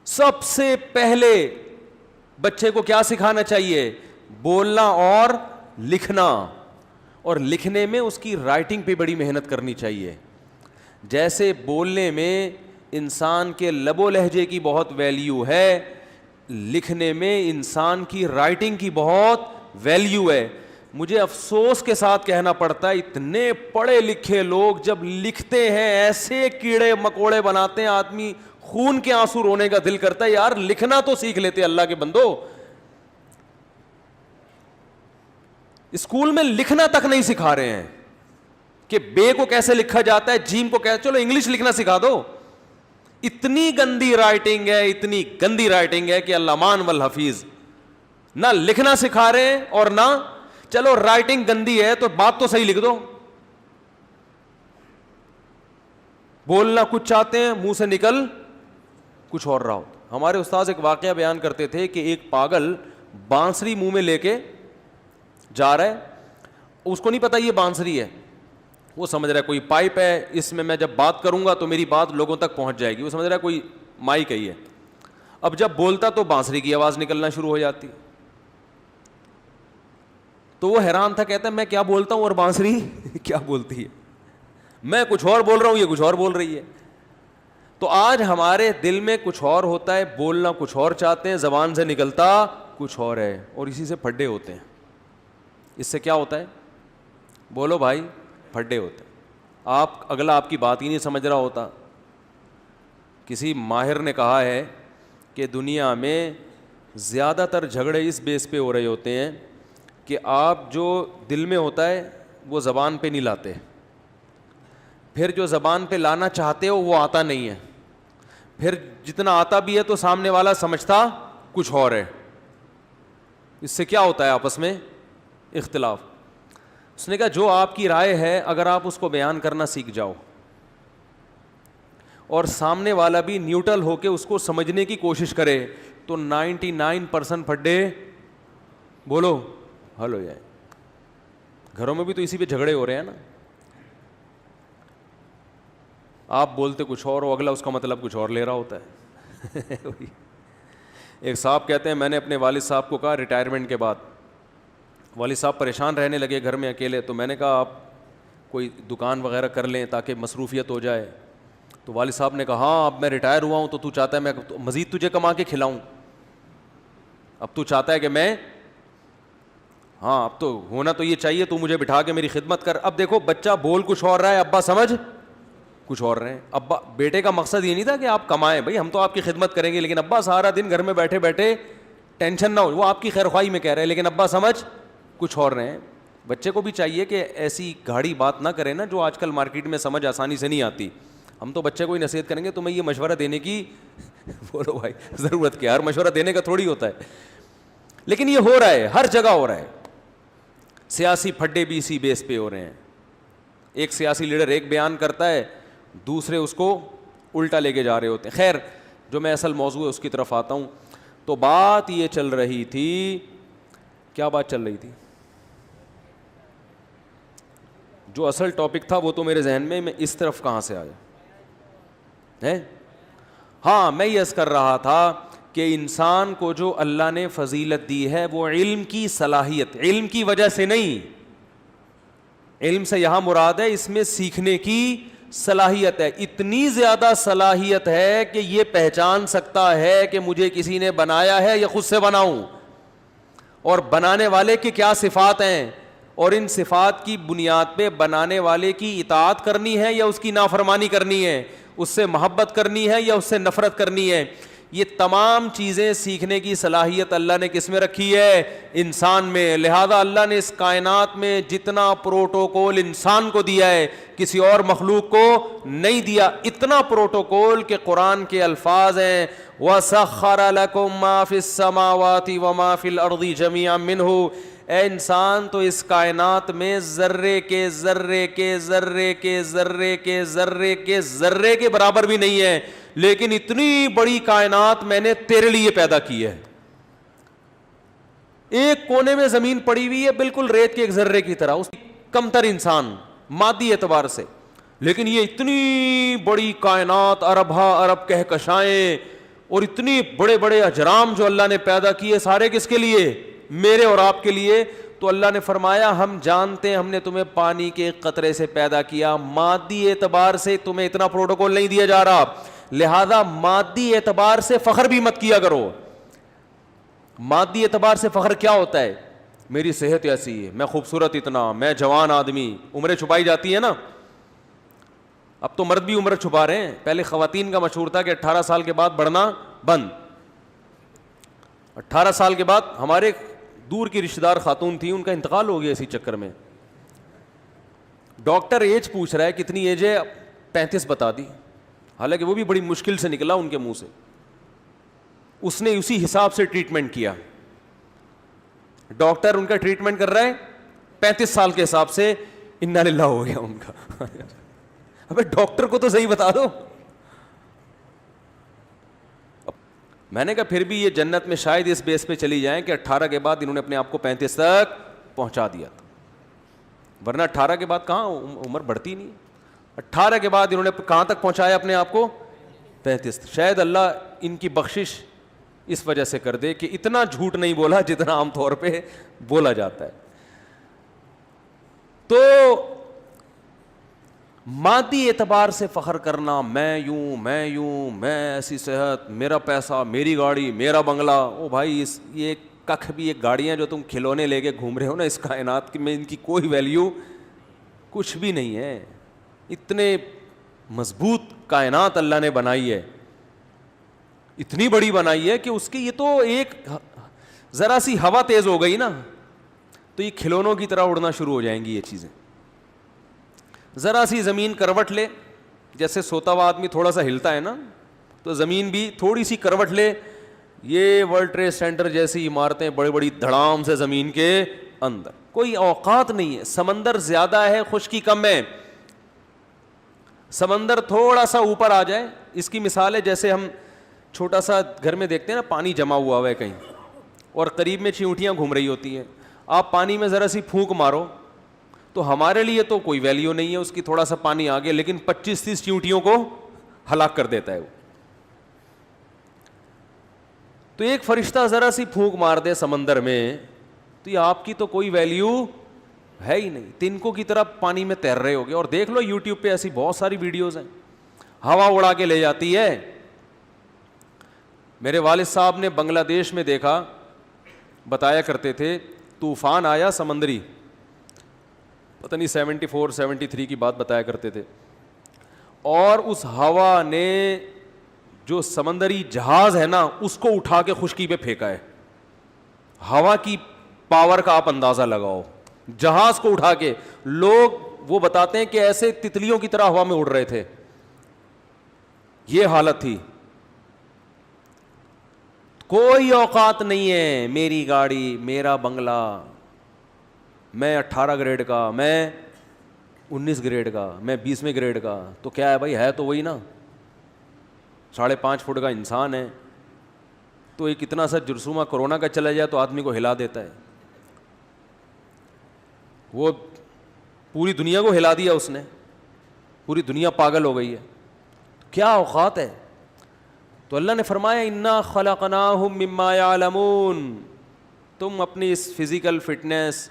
سب سے پہلے بچے کو کیا سکھانا چاہیے؟ بولنا اور لکھنا. اور لکھنے میں اس کی رائٹنگ پہ بڑی محنت کرنی چاہیے. جیسے بولنے میں انسان کے لب و لہجے کی بہت ویلیو ہے, لکھنے میں انسان کی رائٹنگ کی بہت ویلیو ہے. مجھے افسوس کے ساتھ کہنا پڑتا ہے, اتنے پڑھے لکھے لوگ جب لکھتے ہیں ایسے کیڑے مکوڑے بناتے ہیں, آدمی خون کے آنسو رونے کا دل کرتا ہے. یار لکھنا تو سیکھ لیتے اللہ کے بندو. اسکول میں لکھنا تک نہیں سکھا رہے ہیں کہ بے کو کیسے لکھا جاتا ہے, جیم کو کیسے, چلو انگلش لکھنا سکھا دو. اتنی گندی رائٹنگ ہے, اتنی گندی رائٹنگ ہے کہ اللامان والحفیظ. نہ لکھنا سکھا رہے ہیں اور نہ, چلو رائٹنگ گندی ہے تو بات تو صحیح لکھ دو. بولنا کچھ چاہتے ہیں, منہ سے نکل کچھ اور رہا ہو. ہمارے استاد ایک واقعہ بیان کرتے تھے کہ ایک پاگل بانسری منہ میں لے کے جا رہا ہے, اس کو نہیں پتا یہ بانسری ہے, وہ سمجھ رہا ہے کوئی پائپ ہے, اس میں جب بات کروں گا تو میری بات لوگوں تک پہنچ جائے گی. وہ سمجھ رہا ہے کوئی مائک ہی ہے. اب جب بولتا تو بانسری کی آواز نکلنا شروع ہو جاتی. تو وہ حیران تھا, کہتا ہے میں کیا بولتا ہوں اور بانسری کیا بولتی ہے, میں کچھ اور بول رہا ہوں, یہ کچھ اور بول رہی ہے. تو آج ہمارے دل میں کچھ اور ہوتا ہے, بولنا کچھ اور چاہتے ہیں, زبان سے نکلتا کچھ اور ہے, اور اسی سے پھڈے ہوتے ہیں. اس سے کیا ہوتا ہے, بولو بھائی, پھڈے ہوتے ہیں. اگلا آپ کی بات ہی نہیں سمجھ رہا ہوتا. کسی ماہر نے کہا ہے کہ دنیا میں زیادہ تر جھگڑے اس بیس پہ ہو رہے ہوتے ہیں کہ آپ جو دل میں ہوتا ہے وہ زبان پہ نہیں لاتے, پھر جو زبان پہ لانا چاہتے ہو وہ آتا نہیں ہے, پھر جتنا آتا بھی ہے تو سامنے والا سمجھتا کچھ اور ہے. اس سے کیا ہوتا ہے آپس میں اختلاف. اس نے کہا جو آپ کی رائے ہے اگر آپ اس کو بیان کرنا سیکھ جاؤ اور سامنے والا بھی نیوٹرل ہو کے اس کو سمجھنے کی کوشش کرے تو 99% پھڈے بولو حل ہو جائے. گھروں میں بھی تو اسی پہ جھگڑے ہو رہے ہیں نا, آپ بولتے کچھ اور ہو, اگلا اس کا مطلب کچھ اور لے رہا ہوتا ہے. ایک صاحب کہتے ہیں میں نے اپنے والد صاحب کو کہا ریٹائرمنٹ کے بعد, والد صاحب پریشان رہنے لگے گھر میں اکیلے, تو میں نے کہا آپ کوئی دکان وغیرہ کر لیں تاکہ مصروفیت ہو جائے. تو والد صاحب نے کہا ہاں اب میں ریٹائر ہوا ہوں تو چاہتا ہے میں مزید تجھے کما کے کھلاؤں, اب تو چاہتا ہے کہ میں, ہاں اب تو ہونا تو یہ چاہیے, تو مجھے بٹھا کے میری خدمت کر. اب دیکھو بچہ بول کچھ اور رہا ہے, ابا سمجھ کچھ اور رہے ہیں. ابا بیٹے کا مقصد یہ نہیں تھا کہ آپ کمائیں, بھائی ہم تو آپ کی خدمت کریں گے, لیکن ابا سارا دن گھر میں بیٹھے بیٹھے ٹینشن نہ ہو, وہ آپ کی خیر خواہی میں کہہ رہے ہیں لیکن ابا سمجھ کچھ اور رہے ہیں. بچے کو بھی چاہیے کہ ایسی گاڑی بات نہ کرے نا جو آج کل مارکیٹ میں سمجھ آسانی سے نہیں آتی. ہم تو بچے کو ہی نصیحت کریں گے تمہیں یہ مشورہ دینے کی بولو بھائی ضرورت کیا, ہر مشورہ دینے کا تھوڑی ہوتا ہے. لیکن یہ ہو رہا ہے, ہر جگہ ہو رہا ہے. سیاسی پھڈے بھی اسی بیس پہ ہو رہے ہیں. ایک سیاسی لیڈر ایک بیان کرتا ہے, دوسرے اس کو الٹا لے کے جا رہے ہوتے ہیں. خیر جو میں اصل موضوع ہے اس کی طرف آتا ہوں. تو بات یہ چل رہی تھی, کیا بات چل رہی تھی, جو اصل ٹاپک تھا وہ تو میرے ذہن میں اس طرف کہاں سے آیا ہے. ہاں میں یہ عرض کر رہا تھا کہ انسان کو جو اللہ نے فضیلت دی ہے وہ علم کی صلاحیت, علم کی وجہ سے نہیں, علم سے یہاں مراد ہے اس میں سیکھنے کی صلاحیت ہے. اتنی زیادہ صلاحیت ہے کہ یہ پہچان سکتا ہے کہ مجھے کسی نے بنایا ہے یا خود سے بناؤں, اور بنانے والے کی کیا صفات ہیں, اور ان صفات کی بنیاد پہ بنانے والے کی اطاعت کرنی ہے یا اس کی نافرمانی کرنی ہے, اس سے محبت کرنی ہے یا اس سے نفرت کرنی ہے. یہ تمام چیزیں سیکھنے کی صلاحیت اللہ نے کس میں رکھی ہے, انسان میں. لہذا اللہ نے اس کائنات میں جتنا پروٹوکول انسان کو دیا ہے کسی اور مخلوق کو نہیں دیا. اتنا پروٹوکول کہ قرآن کے الفاظ ہیں وَسَخَّرَ لَكُم مَّا فِي السَّمَاوَاتِ وَمَا فِي الْأَرْضِ جَمِيعًا مِّنْهُ. اے انسان تو اس کائنات میں ذرے کے ذرے کے ذرے کے ذرے کے ذرے کے ذرے کے برابر بھی نہیں ہے, لیکن اتنی بڑی کائنات میں نے تیرے لیے پیدا کی ہے. ایک کونے میں زمین پڑی ہوئی ہے بالکل ریت کے ایک ذرے کی طرح, اس کمتر انسان مادی اعتبار سے, لیکن یہ اتنی بڑی کائنات, اربہ ارب کہکشائیں اور اتنی بڑے بڑے اجرام جو اللہ نے پیدا کیے, سارے کس کے لیے, میرے اور آپ کے لیے. تو اللہ نے فرمایا ہم جانتے ہیں ہم نے تمہیں پانی کے ایک قطرے سے پیدا کیا, مادی اعتبار سے تمہیں اتنا پروٹوکول نہیں دیا جا رہا, لہذا مادی اعتبار سے فخر بھی مت کیا کرو. مادی اعتبار سے فخر کیا ہوتا ہے, میری صحت ایسی ہے, میں خوبصورت اتنا, میں جوان آدمی, عمریں چھپائی جاتی ہے نا. اب تو مرد بھی عمر چھپا رہے ہیں, پہلے خواتین کا مشہور تھا کہ 18 سال کے بعد بڑھنا بند. 18 سال کے بعد ہمارے دور کی رشتہ دار خاتون تھی, ان کا انتقال ہو گیا اسی چکر میں. ڈاکٹر ایج پوچھ رہا ہے کتنی ایج ہے, 35 بتا دی, حالانکہ وہ بھی بڑی مشکل سے نکلا ان کے منہ سے. اس نے اسی حساب سے ٹریٹمنٹ کیا. ڈاکٹر ان کا ٹریٹمنٹ کر رہا ہے 35 سال کے حساب سے, انا للہ ہو گیا ان کا. ابے ڈاکٹر کو تو صحیح بتا دو. میں نے کہا پھر بھی یہ جنت میں شاید اس بیس پہ چلی جائیں کہ 18 کے بعد انہوں نے اپنے آپ کو 35 تک پہنچا دیا تھا. ورنہ 18 کے بعد کہاں عمر بڑھتی نہیں. 18 کے بعد انہوں نے کہاں تک پہنچایا اپنے آپ کو؟ 35. شاید اللہ ان کی بخشش اس وجہ سے کر دے کہ اتنا جھوٹ نہیں بولا جتنا عام طور پہ بولا جاتا ہے. تو مادی اعتبار سے فخر کرنا، میں یوں میں ایسی صحت، میرا پیسہ، میری گاڑی، میرا بنگلہ، او بھائی یہ ککھ بھی ایک گاڑیاں جو تم کھلونے لے کے گھوم رہے ہو نا اس کائنات میں، ان کی کوئی ویلیو کچھ بھی نہیں ہے. اتنے مضبوط کائنات اللہ نے بنائی ہے، اتنی بڑی بنائی ہے کہ اس کی یہ تو ایک ذرا سی ہوا تیز ہو گئی نا تو یہ کھلونوں کی طرح اڑنا شروع ہو جائیں گی یہ چیزیں. ذرا سی زمین کروٹ لے، جیسے سوتا ہوا آدمی تھوڑا سا ہلتا ہے نا، تو زمین بھی تھوڑی سی کروٹ لے، یہ ورلڈ ٹریڈ سینٹر جیسی عمارتیں بڑی بڑی دھڑام سے زمین کے اندر، کوئی اوقات نہیں ہے. سمندر زیادہ ہے، خشکی کم ہے. سمندر تھوڑا سا اوپر آ جائے، اس کی مثال ہے جیسے ہم چھوٹا سا گھر میں دیکھتے ہیں نا پانی جمع ہوا ہوا ہے کہیں اور قریب میں چیونٹیاں گھوم رہی ہوتی ہیں، آپ پانی میں ذرا سی پھونک مارو تو ہمارے لیے تو کوئی ویلیو نہیں ہے اس کی، تھوڑا سا پانی آگے، لیکن 25-30 چیونٹیوں کو ہلاک کر دیتا ہے وہ. تو ایک فرشتہ ذرا سی پھونک مار دے سمندر میں تو یہ آپ کی تو کوئی ویلیو ہے ہی نہیں، تنکوں کی طرح پانی میں تیر رہے ہوگے. اور دیکھ لو یوٹیوب پہ ایسی بہت ساری ویڈیوز ہیں، ہوا اڑا کے لے جاتی ہے. میرے والد صاحب نے بنگلہ دیش میں دیکھا، بتایا کرتے تھے طوفان آیا سمندری، پتہ نہیں 74-73 کی بات بتایا کرتے تھے، اور اس ہوا نے جو سمندری جہاز ہے نا اس کو اٹھا کے خشکی پہ پھینکا ہے. ہوا کی پاور کا آپ اندازہ لگاؤ، جہاز کو اٹھا کے. لوگ وہ بتاتے ہیں کہ ایسے تتلیوں کی طرح ہوا میں اڑ رہے تھے، یہ حالت تھی. کوئی اوقات نہیں ہے، میری گاڑی، میرا بنگلہ، میں 18 گریڈ کا، میں 19 گریڈ کا، میں 20ویں گریڈ کا. تو کیا ہے بھائی، ہے تو وہی نا، 5.5 فٹ کا انسان ہے. تو ایک اتنا سا جرثومہ کورونا کا چلا جائے تو آدمی کو ہلا دیتا ہے. وہ پوری دنیا کو ہلا دیا اس نے، پوری دنیا پاگل ہو گئی ہے. کیا اوقات ہے. تو اللہ نے فرمایا انا خلقناہم مما یعلمون، تم اپنی اس فزیکل فٹنس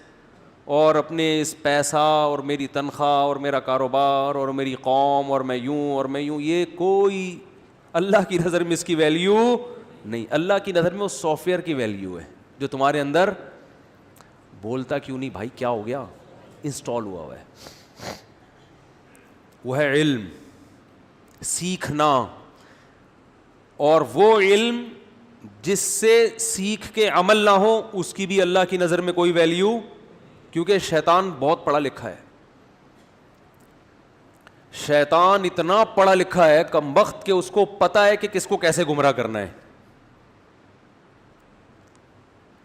اور اپنے اس پیسہ اور میری تنخواہ اور میرا کاروبار اور میری قوم اور میں یوں، یہ کوئی اللہ کی نظر میں اس کی ویلیو نہیں. اللہ کی نظر میں اس سافٹ ویئر کی ویلیو ہے جو تمہارے اندر بولتا کیوں نہیں بھائی، کیا ہو گیا، انسٹال ہوا ہے. وہ ہے علم، سیکھنا. اور وہ علم جس سے سیکھ کے عمل نہ ہو اس کی بھی اللہ کی نظر میں کوئی ویلیو، کیونکہ شیطان بہت پڑھا لکھا ہے. شیطان اتنا پڑھا لکھا ہے کم بخت کہ اس کو پتا ہے کہ کس کو کیسے گمراہ کرنا ہے.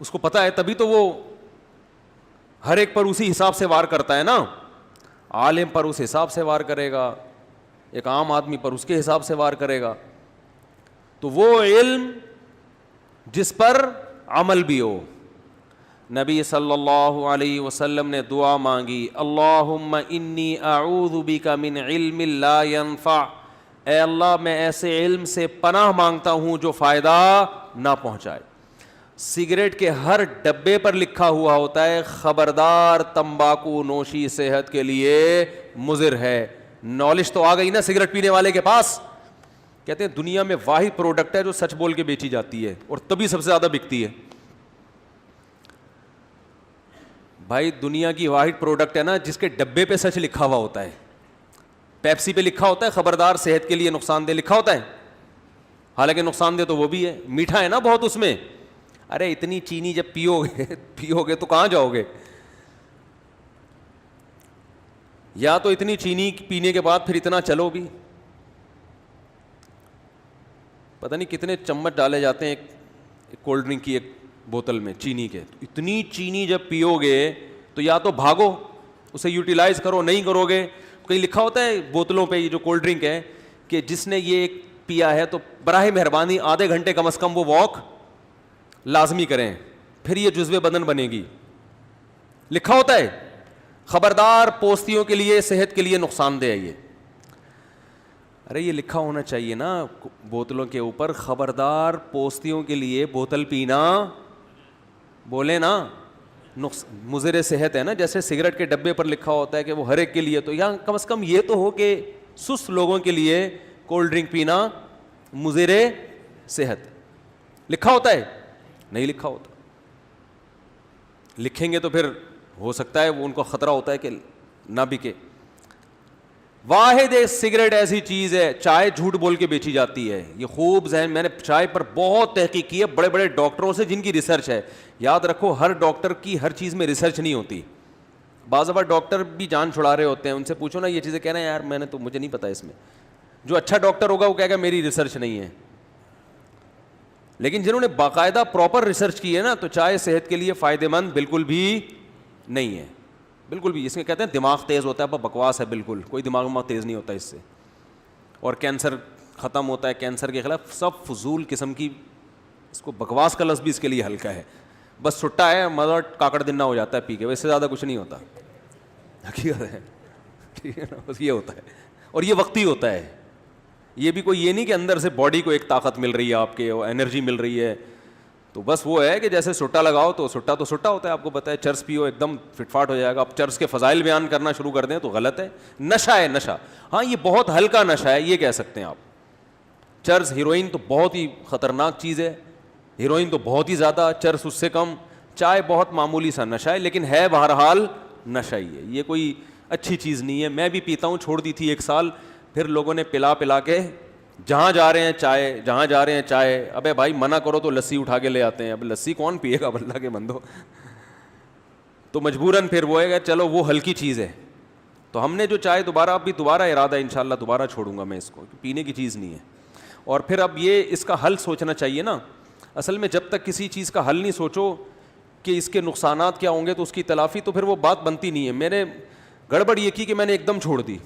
اس کو پتا ہے، تبھی تو وہ ہر ایک پر اسی حساب سے وار کرتا ہے نا. عالم پر اس حساب سے وار کرے گا، ایک عام آدمی پر اس کے حساب سے وار کرے گا. تو وہ علم جس پر عمل بھی ہو. نبی صلی اللہ علیہ وسلم نے دعا مانگی، اللہم انی اعوذ بک من علم لا ينفع، اے اللہ میں ایسے علم سے پناہ مانگتا ہوں جو فائدہ نہ پہنچائے. سگریٹ کے ہر ڈبے پر لکھا ہوا ہوتا ہے خبردار تمباکو نوشی صحت کے لیے مضر ہے. نالج تو آ گئی نا سگریٹ پینے والے کے پاس. کہتے ہیں دنیا میں واحد پروڈکٹ ہے جو سچ بول کے بیچی جاتی ہے اور تبھی سب سے زیادہ بکتی ہے. بھائی دنیا کی واحد پروڈکٹ ہے نا جس کے ڈبے پہ سچ لکھا ہوا ہوتا ہے. پیپسی پہ لکھا ہوتا ہے خبردار صحت کے لیے نقصان دہ لکھا ہوتا ہے، حالانکہ نقصان دہ تو وہ بھی ہے، میٹھا ہے نا بہت اس میں. ارے اتنی چینی جب پیو گے تو کہاں جاؤ گے. یا تو اتنی چینی پینے کے بعد پھر اتنا چلو بھی. پتہ نہیں کتنے چمچ ڈالے جاتے ہیں ایک کولڈ ڈرنک کی ایک بوتل میں چینی کے. اتنی چینی جب پیو گے تو یا تو بھاگو اسے یوٹیلائز کرو، نہیں کرو گے. کہیں لکھا ہوتا ہے بوتلوں پہ یہ جو کولڈ ڈرنک ہے کہ جس نے یہ پیا ہے تو براہ مہربانی آدھے گھنٹے کم از کم وہ واک لازمی کریں، پھر یہ جزو بدن بنے گی. لکھا ہوتا ہے. خبردار پوستیوں کے لیے صحت کے لیے نقصان دہ ہے یہ. ارے یہ لکھا ہونا چاہیے نا بوتلوں کے اوپر, خبردار پوستیوں کے لیے بوتل پینا, بولے نا مضر صحت ہے نا. جیسے سگریٹ کے ڈبے پر لکھا ہوتا ہے کہ وہ ہر ایک کے لیے, تو یا کم از کم یہ تو ہو کہ سست لوگوں کے لیے کولڈ ڈرنک پینا مضر صحت. لکھا ہوتا ہے؟ نہیں لکھا ہوتا. لکھیں گے تو پھر ہو سکتا ہے وہ ان کو خطرہ ہوتا ہے کہ نہ بکے. واحد ایک سگریٹ ایسی چیز ہے, چائے جھوٹ بول کے بیچی جاتی ہے. یہ خوب ذہن, میں نے چائے پر بہت تحقیق کی ہے بڑے بڑے ڈاکٹروں سے جن کی ریسرچ ہے. یاد رکھو ہر ڈاکٹر کی ہر چیز میں ریسرچ نہیں ہوتی. بعض دفعہ ڈاکٹر بھی جان چھڑا رہے ہوتے ہیں, ان سے پوچھو نا یہ چیزیں, کہہ رہے ہیں یار میں نے تو مجھے نہیں پتا اس میں. جو اچھا ڈاکٹر ہوگا وہ کہے گا میری ریسرچ نہیں ہے. لیکن جنہوں نے باقاعدہ پراپر ریسرچ کی ہے نا, تو چائے صحت کے لیے فائدہ مند بالکل بھی نہیں ہے, بالکل بھی. اس میں کہتے ہیں دماغ تیز ہوتا ہے, بکواس ہے بالکل, کوئی دماغ تیز نہیں ہوتا اس سے. اور کینسر ختم ہوتا ہے, کینسر کے خلاف سب فضول قسم کی, اس کو بکواس کا لفظ بھی اس کے لیے ہلکا ہے. بس سٹا ہے, مزہ کاکڑ دن ہو جاتا ہے پی کے, ویسے زیادہ کچھ نہیں ہوتا. حقیقت ہے, ٹھیک ہے نا, بس یہ ہوتا ہے. اور یہ وقتی ہوتا ہے, یہ بھی کوئی یہ نہیں کہ اندر سے باڈی کو ایک طاقت مل رہی ہے آپ کے, انرجی مل رہی ہے. تو بس وہ ہے کہ جیسے سٹا لگاؤ تو سٹا ہوتا ہے, آپ کو پتہ ہے. چرس پیو ایک دم فٹ فاٹ ہو جائے گا. اب چرس کے فضائل بیان کرنا شروع کر دیں تو غلط ہے. نشہ ہے نشہ, ہاں یہ بہت ہلکا نشہ ہے, یہ کہہ سکتے ہیں آپ. چرس, ہیروئن تو بہت ہی خطرناک چیز ہے, ہیروئن تو بہت ہی زیادہ, چرس اس سے کم. چائے بہت معمولی سا نشہ ہے, لیکن ہے بہرحال نشہ ہی ہے. یہ کوئی اچھی چیز نہیں ہے. میں بھی پیتا ہوں, چھوڑ دی تھی 1 سال, پھر لوگوں نے پلا کے جہاں جا رہے ہیں چائے. ابے بھائی منع کرو تو لسی اٹھا کے لے آتے ہیں. اب لسی کون پیے گا اللہ کے بندو. تو مجبوراً پھر وہ ہے کہ چلو وہ ہلکی چیز ہے. تو ہم نے جو چائے دوبارہ ارادہ ہے انشاءاللہ دوبارہ چھوڑوں گا میں اس کو, پینے کی چیز نہیں ہے. اور پھر اب یہ اس کا حل سوچنا چاہیے نا. اصل میں جب تک کسی چیز کا حل نہیں سوچو کہ اس کے نقصانات کیا ہوں گے تو اس کی تلافی, تو پھر وہ بات بنتی نہیں ہے. میں نے گڑبڑ یہ کی کہ میں نے ایک دم چھوڑ دی.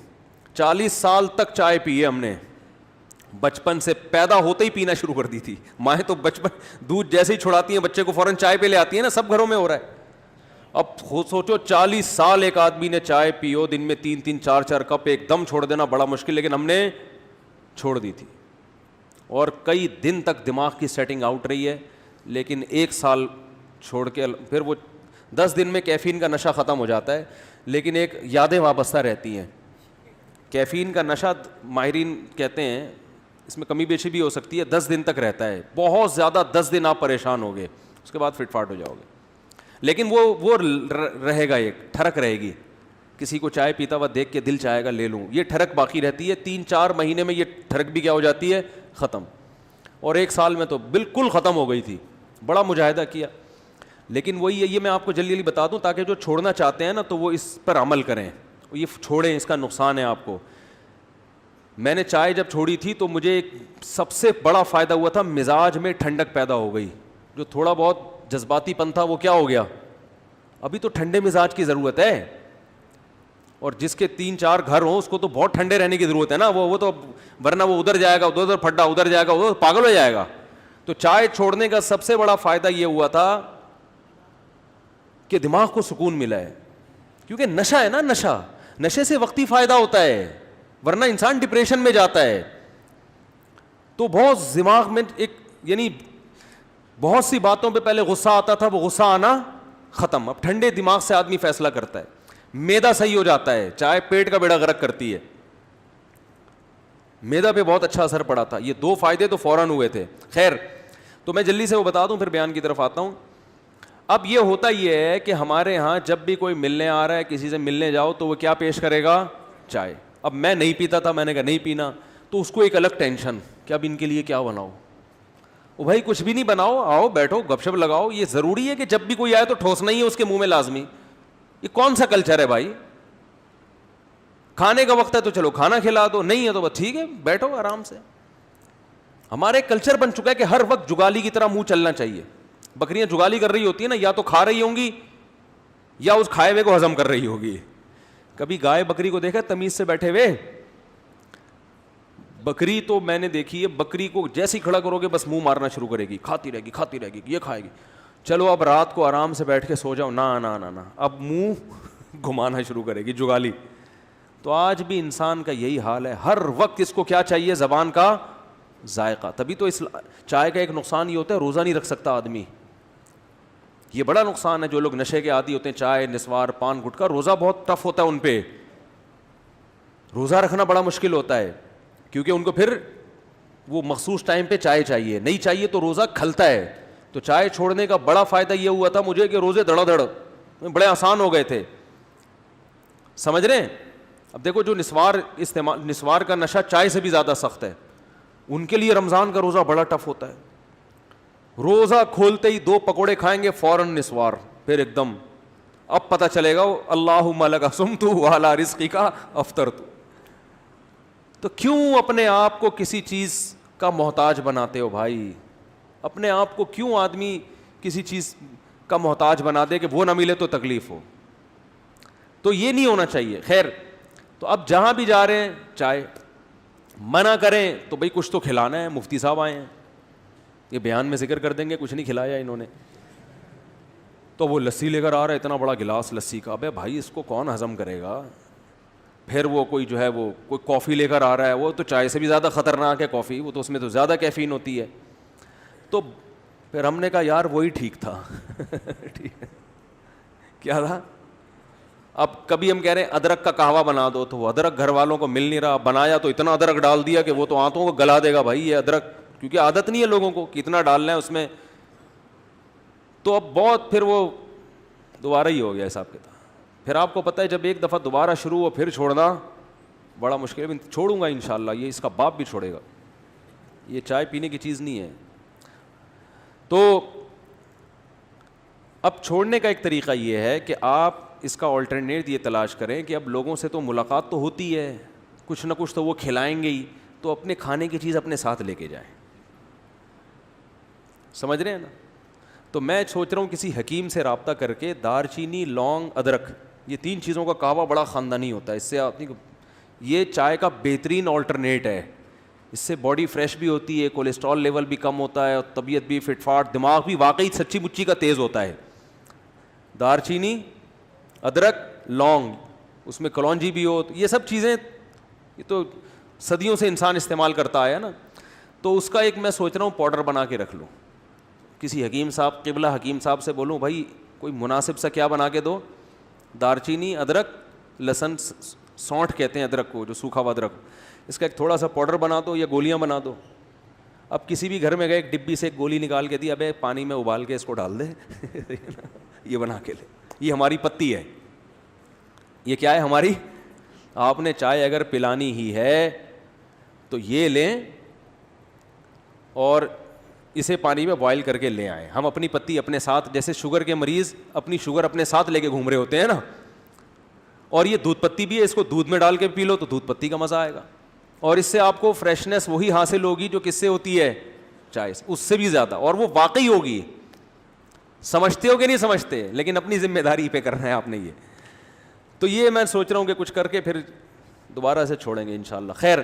40 سال تک چائے پی ہے ہم نے, بچپن سے, پیدا ہوتے ہی پینا شروع کر دی تھی. مائیں تو بچپن دودھ جیسے ہی چھڑاتی ہیں بچے کو فوراً چائے پہ لے آتی ہیں نا, سب گھروں میں ہو رہا ہے. اب سوچو 40 سال ایک آدمی نے چائے پیو, دن میں 3-3 4-4 کپ, ایک دم چھوڑ دینا بڑا مشکل, لیکن ہم نے چھوڑ دی تھی. اور کئی دن تک دماغ کی سیٹنگ آؤٹ رہی ہے. لیکن 1 سال چھوڑ کے پھر وہ 10 دن میں کیفین کا نشہ ختم ہو جاتا ہے, لیکن ایک یادیں وابستہ رہتی ہیں. کیفین کا نشہ ماہرین کہتے ہیں اس میں کمی بیشی بھی ہو سکتی ہے, 10 دن تک رہتا ہے. بہت زیادہ 10 دن آپ پریشان ہو گئے, اس کے بعد فٹ فاٹ ہو جاؤ گے. لیکن وہ رہے گا, ایک ٹھڑک رہے گی. کسی کو چائے پیتا ہوا دیکھ کے دل چاہے گا لے لوں, یہ ٹھڑک باقی رہتی ہے. 3-4 مہینے میں یہ ٹھڑک بھی کیا ہو جاتی ہے, ختم. اور 1 سال میں تو بالکل ختم ہو گئی تھی. بڑا مجاہدہ کیا. لیکن وہی ہے, یہ میں آپ کو جلدی بتا دوں تاکہ جو چھوڑنا چاہتے ہیں نا تو وہ اس پر عمل کریں, یہ چھوڑیں, اس کا نقصان ہے آپ کو. میں نے چائے جب چھوڑی تھی تو مجھے سب سے بڑا فائدہ ہوا تھا, مزاج میں ٹھنڈک پیدا ہو گئی. جو تھوڑا بہت جذباتی پن تھا وہ کیا ہو گیا. ابھی تو ٹھنڈے مزاج کی ضرورت ہے, اور جس کے 3-4 گھر ہوں اس کو تو بہت ٹھنڈے رہنے کی ضرورت ہے نا. وہ تو ورنہ وہ ادھر جائے گا, ادھر پھڈا, ادھر جائے گا, ادھر پاگل ہو جائے گا. تو چائے چھوڑنے کا سب سے بڑا فائدہ یہ ہوا تھا کہ دماغ کو سکون ملا ہے. کیونکہ نشہ ہے نا, نشے سے وقتی فائدہ ہوتا ہے, ورنہ انسان ڈپریشن میں جاتا ہے. تو بہت دماغ میں ایک, یعنی بہت سی باتوں پہ پہلے غصہ آتا تھا, وہ غصہ آنا ختم. اب ٹھنڈے دماغ سے آدمی فیصلہ کرتا ہے, میدا صحیح ہو جاتا ہے. چائے پیٹ کا بیڑا غرق کرتی ہے, میدا پہ بہت اچھا اثر پڑا تھا. یہ 2 فائدے تو فوراً ہوئے تھے. خیر, تو میں جلدی سے وہ بتا دوں پھر بیان کی طرف آتا ہوں. اب یہ ہوتا یہ ہے کہ ہمارے ہاں جب بھی کوئی ملنے آ رہا ہے, کسی سے ملنے جاؤ تو وہ کیا پیش کرے گا, چائے. اب میں نہیں پیتا تھا, میں نے کہا نہیں پینا, تو اس کو ایک الگ ٹینشن کہ اب ان کے لیے کیا بناؤ. او بھائی کچھ بھی نہیں بناؤ, آؤ بیٹھو گپ شپ لگاؤ. یہ ضروری ہے کہ جب بھی کوئی آئے تو ٹھوسنا ہی ہے اس کے منہ میں لازمی. یہ کون سا کلچر ہے بھائی. کھانے کا وقت ہے تو چلو کھانا کھلا دو, نہیں ہے تو بس ٹھیک ہے بیٹھو آرام سے. ہمارا ایک کلچر بن چکا ہے کہ ہر وقت جگالی کی طرح منہ چلنا چاہیے. بکریاں جگالی کر رہی ہوتی ہیں نا, یا تو کھا رہی ہوں گی یا اس کھائے ہوئے کو ہضم کر رہی ہوگی. کبھی گائے بکری کو دیکھا تمیز سے بیٹھے ہوئے؟ بکری تو میں نے دیکھی ہے, بکری کو جیسے ہی کھڑا کرو گے بس منہ مارنا شروع کرے گی, کھاتی رہے گی, یہ کھائے گی. چلو اب رات کو آرام سے بیٹھ کے سو جاؤ, نہ اب منہ گھمانا شروع کرے گی، جگالی. تو آج بھی انسان کا یہی حال ہے، ہر وقت اس کو کیا چاہیے؟ زبان کا ذائقہ. تبھی تو چائے کا ایک نقصان یہ ہوتا ہے روزہ نہیں رکھ سکتا آدمی. یہ بڑا نقصان ہے. جو لوگ نشے کے عادی ہوتے ہیں، چائے، نسوار، پان گٹکا، روزہ بہت ٹف ہوتا ہے ان پہ. روزہ رکھنا بڑا مشکل ہوتا ہے کیونکہ ان کو پھر وہ مخصوص ٹائم پہ چائے چاہیے، نہیں چاہیے تو روزہ کھلتا ہے. تو چائے چھوڑنے کا بڑا فائدہ یہ ہوا تھا مجھے کہ روزے دڑا دڑ بڑے آسان ہو گئے تھے. سمجھ رہے ہیں؟ اب دیکھو جو نسوار کا نشہ چائے سے بھی زیادہ سخت ہے، ان کے لیے رمضان کا روزہ بڑا ٹف ہوتا ہے. روزہ کھولتے ہی 2 پکوڑے کھائیں گے فوراً نسوار، پھر ایک دم اب پتہ چلے گا اللہم لک صمت وعلی رزقک افطرت. تو کیوں اپنے آپ کو کسی چیز کا محتاج بناتے ہو بھائی؟ اپنے آپ کو کیوں آدمی کسی چیز کا محتاج بنا دے کہ وہ نہ ملے تو تکلیف ہو؟ تو یہ نہیں ہونا چاہیے. خیر، تو اب جہاں بھی جا رہے ہیں چائے، منع کریں تو بھئی کچھ تو کھلانا ہے. مفتی صاحب آئے ہیں، یہ بیان میں ذکر کر دیں گے کچھ نہیں کھلایا انہوں نے. تو وہ لسی لے کر آ رہا ہے، اتنا بڑا گلاس لسی کا. ابے بھائی اس کو کون ہضم کرے گا؟ پھر وہ کوئی جو ہے وہ کوئی کافی لے کر آ رہا ہے، وہ تو چائے سے بھی زیادہ خطرناک ہے کافی، وہ تو اس میں تو زیادہ کیفین ہوتی ہے. تو پھر ہم نے کہا یار وہی ٹھیک تھا. ٹھیک ہے، کیا تھا؟ اب کبھی ہم کہہ رہے ہیں ادرک کا قہوہ بنا دو، تو وہ ادرک گھر والوں کو مل نہیں رہا. بنایا تو اتنا ادرک ڈال دیا کہ وہ تو آنتوں کو گلا دے گا بھائی یہ ادرک، کیونکہ عادت نہیں ہے لوگوں کو کتنا ڈالنا ہے اس میں. تو اب بہت پھر وہ دوبارہ ہی ہو گیا حساب کتاب. پھر آپ کو پتہ ہے جب ایک دفعہ دوبارہ شروع ہو پھر چھوڑنا بڑا مشکل ہے. چھوڑوں گا انشاءاللہ، یہ اس کا باپ بھی چھوڑے گا. یہ چائے پینے کی چیز نہیں ہے. تو اب چھوڑنے کا ایک طریقہ یہ ہے کہ آپ اس کا آلٹرنیٹ یہ تلاش کریں کہ اب لوگوں سے تو ملاقات تو ہوتی ہے، کچھ نہ کچھ تو وہ کھلائیں گے ہی، تو اپنے کھانے کی چیز اپنے ساتھ لے کے جائیں. سمجھ رہے ہیں نا؟ تو میں سوچ رہا ہوں کسی حکیم سے رابطہ کر کے دار چینی، لونگ، ادرک، یہ 3 چیزوں کا قہوہ بڑا خاندانی ہوتا ہے. اس سے یہ چائے کا بہترین آلٹرنیٹ ہے. اس سے باڈی فریش بھی ہوتی ہے، کولیسٹرول لیول بھی کم ہوتا ہے، اور طبیعت بھی فٹ فاٹ، دماغ بھی واقعی سچی مچی کا تیز ہوتا ہے. دار چینی، ادرک، لونگ، اس میں کلونجی بھی ہو، یہ سب چیزیں یہ تو صدیوں سے انسان استعمال کرتا آیا نا. تو اس کا ایک میں سوچ رہا ہوں پاؤڈر بنا کے رکھ لوں. کسی حکیم صاحب، قبلہ حکیم صاحب سے بولوں بھائی کوئی مناسب سا کیا بنا کے دو، دار چینی، ادرک، لہسن، سونٹھ کہتے ہیں ادرک کو، جو سوکھا ہوا ادرک، اس کا ایک تھوڑا سا پاؤڈر بنا دو یا گولیاں بنا دو. اب کسی بھی گھر میں گئے ایک ڈبی سے ایک گولی نکال کے دی، ابے پانی میں ابال کے اس کو ڈال دے یہ بنا کے لے. یہ ہماری پتی ہے. یہ کیا ہے ہماری؟ آپ نے چائے اگر پلانی ہی ہے تو یہ لیں اور اسے پانی میں بوائل کر کے لے آئیں. ہم اپنی پتی اپنے ساتھ، جیسے شوگر کے مریض اپنی شوگر اپنے ساتھ لے کے گھوم رہے ہوتے ہیں نا. اور یہ دودھ پتی بھی ہے، اس کو دودھ میں ڈال کے پی لو تو دودھ پتی کا مزہ آئے گا. اور اس سے آپ کو فریشنس وہی حاصل ہوگی جو کس سے ہوتی ہے؟ چائے سے، اس سے بھی زیادہ، اور وہ واقعی ہوگی. سمجھتے ہو کہ نہیں سمجھتے؟ لیکن اپنی ذمہ داری پہ کرنا ہے آپ نے یہ. تو یہ میں سوچ رہا ہوں کہ کچھ کر کے پھر دوبارہ سے چھوڑیں گے انشاءاللہ. خیر،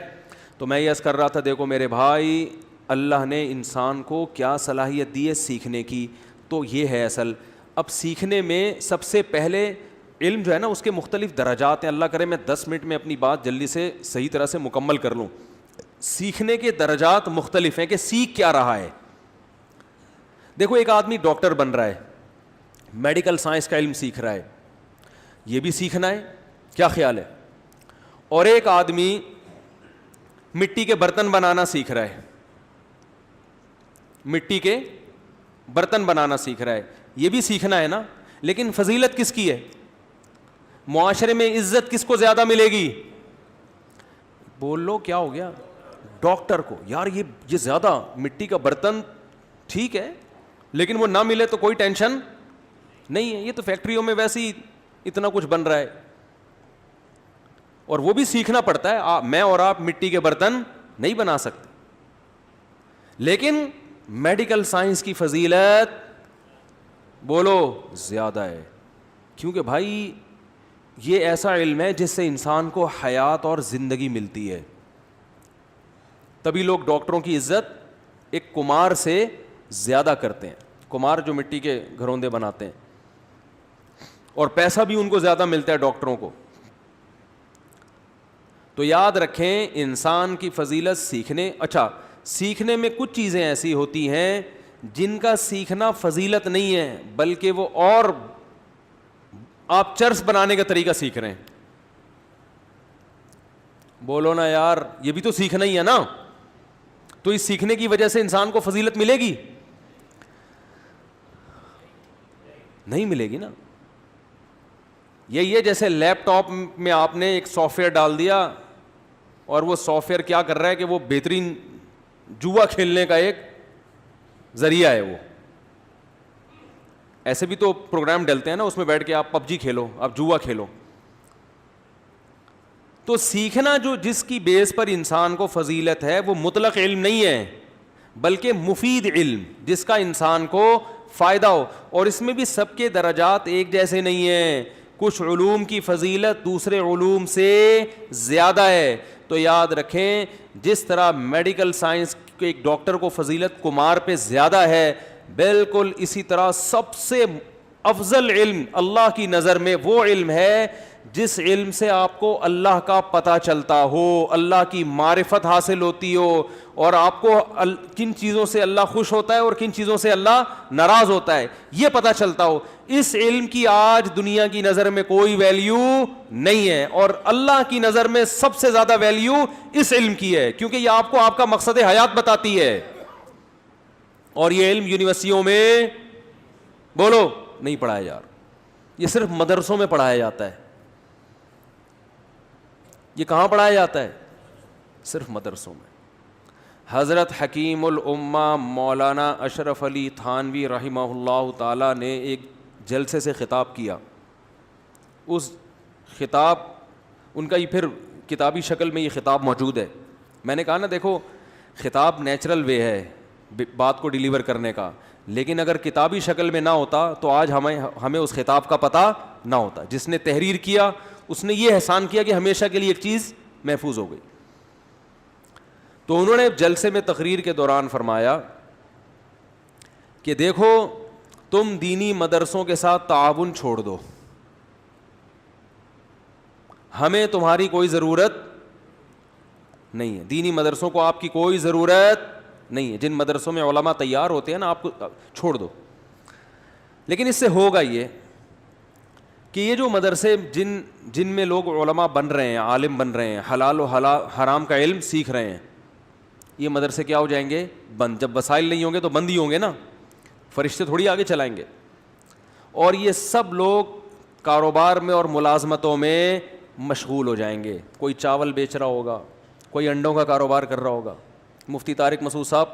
تو میں یہ عرض کر رہا تھا، دیکھو میرے بھائی، اللہ نے انسان کو کیا صلاحیت دی ہے سیکھنے کی، تو یہ ہے اصل. اب سیکھنے میں سب سے پہلے علم جو ہے نا اس کے مختلف درجات ہیں. اللہ کرے میں 10 منٹ میں اپنی بات جلدی سے صحیح طرح سے مکمل کر لوں. سیکھنے کے درجات مختلف ہیں کہ سیکھ کیا رہا ہے. دیکھو ایک آدمی ڈاکٹر بن رہا ہے، میڈیکل سائنس کا علم سیکھ رہا ہے، یہ بھی سیکھنا ہے، کیا خیال ہے؟ اور ایک آدمی مٹی کے برتن بنانا سیکھ رہا ہے، مٹی کے برتن بنانا سیکھ رہا ہے، یہ بھی سیکھنا ہے نا. لیکن فضیلت کس کی ہے؟ معاشرے میں عزت کس کو زیادہ ملے گی؟ بول لو کیا ہو گیا؟ ڈاکٹر کو. یار یہ زیادہ مٹی کا برتن ٹھیک ہے لیکن وہ نہ ملے تو کوئی ٹینشن نہیں ہے، یہ تو فیکٹریوں میں ویسے ہی اتنا کچھ بن رہا ہے اور وہ بھی سیکھنا پڑتا ہے. میں اور آپ مٹی کے برتن نہیں بنا سکتے، لیکن میڈیکل سائنس کی فضیلت بولو زیادہ ہے، کیونکہ بھائی یہ ایسا علم ہے جس سے انسان کو حیات اور زندگی ملتی ہے. تبھی لوگ ڈاکٹروں کی عزت ایک کمار سے زیادہ کرتے ہیں. کمار جو مٹی کے گھروندے بناتے ہیں. اور پیسہ بھی ان کو زیادہ ملتا ہے ڈاکٹروں کو. تو یاد رکھیں انسان کی فضیلت سیکھنے میں کچھ چیزیں ایسی ہوتی ہیں جن کا سیکھنا فضیلت نہیں ہے, بلکہ وہ اور آپ چرس بنانے کا طریقہ سیکھ رہے ہیں. بولو نا یار, یہ بھی تو سیکھنا ہی ہے نا. تو اس سیکھنے کی وجہ سے انسان کو فضیلت ملے گی؟ نہیں ملے گی نا. یہی ہے جیسے لیپ ٹاپ میں آپ نے ایک سافٹ ویئر ڈال دیا اور وہ سافٹ ویئر کیا کر رہا ہے کہ وہ بہترین جوا کھیلنے کا ایک ذریعہ ہے. وہ ایسے بھی تو پروگرام ڈلتے ہیں نا, اس میں بیٹھ کے آپ پب جی کھیلو, آپ جوا کھیلو. تو سیکھنا جو جس کی بیس پر انسان کو فضیلت ہے وہ مطلق علم نہیں ہے, بلکہ مفید علم جس کا انسان کو فائدہ ہو. اور اس میں بھی سب کے درجات ایک جیسے نہیں ہیں, کچھ علوم کی فضیلت دوسرے علوم سے زیادہ ہے. تو یاد رکھیں جس طرح میڈیکل سائنس کے ایک ڈاکٹر کو فضیلت کمار پہ زیادہ ہے, بالکل اسی طرح سب سے افضل علم اللہ کی نظر میں وہ علم ہے جس علم سے آپ کو اللہ کا پتہ چلتا ہو, اللہ کی معرفت حاصل ہوتی ہو, اور آپ کو کن چیزوں سے اللہ خوش ہوتا ہے اور کن چیزوں سے اللہ ناراض ہوتا ہے یہ پتہ چلتا ہو. اس علم کی آج دنیا کی نظر میں کوئی ویلیو نہیں ہے, اور اللہ کی نظر میں سب سے زیادہ ویلیو اس علم کی ہے, کیونکہ یہ آپ کو آپ کا مقصد حیات بتاتی ہے. اور یہ علم یونیورسٹیوں میں بولو نہیں پڑھایا یار, یہ صرف مدرسوں میں پڑھایا جاتا ہے. یہ کہاں پڑھایا جاتا ہے؟ صرف مدرسوں میں. حضرت حکیم الامہ مولانا اشرف علی تھانوی رحمہ اللہ تعالیٰ نے ایک جلسے سے خطاب کیا. اس خطاب ان کا یہ پھر کتابی شکل میں یہ خطاب موجود ہے. میں نے کہا نا دیکھو خطاب نیچرل وے ہے بات کو ڈیلیور کرنے کا, لیکن اگر کتابی شکل میں نہ ہوتا تو آج ہمیں اس خطاب کا پتہ نہ ہوتا. جس نے تحریر کیا اس نے یہ احسان کیا کہ ہمیشہ کے لیے ایک چیز محفوظ ہو گئی. تو انہوں نے جلسے میں تقریر کے دوران فرمایا کہ دیکھو تم دینی مدرسوں کے ساتھ تعاون چھوڑ دو, ہمیں تمہاری کوئی ضرورت نہیں ہے. دینی مدرسوں کو آپ کی کوئی ضرورت نہیں ہے. جن مدرسوں میں علماء تیار ہوتے ہیں نا آپ کو چھوڑ دو. لیکن اس سے ہوگا یہ کہ یہ جو مدرسے جن میں لوگ علماء بن رہے ہیں, عالم بن رہے ہیں, حلال و حرام کا علم سیکھ رہے ہیں, یہ مدرسے کیا ہو جائیں گے؟ بند. جب وسائل نہیں ہوں گے تو بند ہی ہوں گے نا, فرشتے تھوڑی آگے چلائیں گے. اور یہ سب لوگ کاروبار میں اور ملازمتوں میں مشغول ہو جائیں گے. کوئی چاول بیچ رہا ہوگا, کوئی انڈوں کا کاروبار کر رہا ہوگا. مفتی طارق مسعود صاحب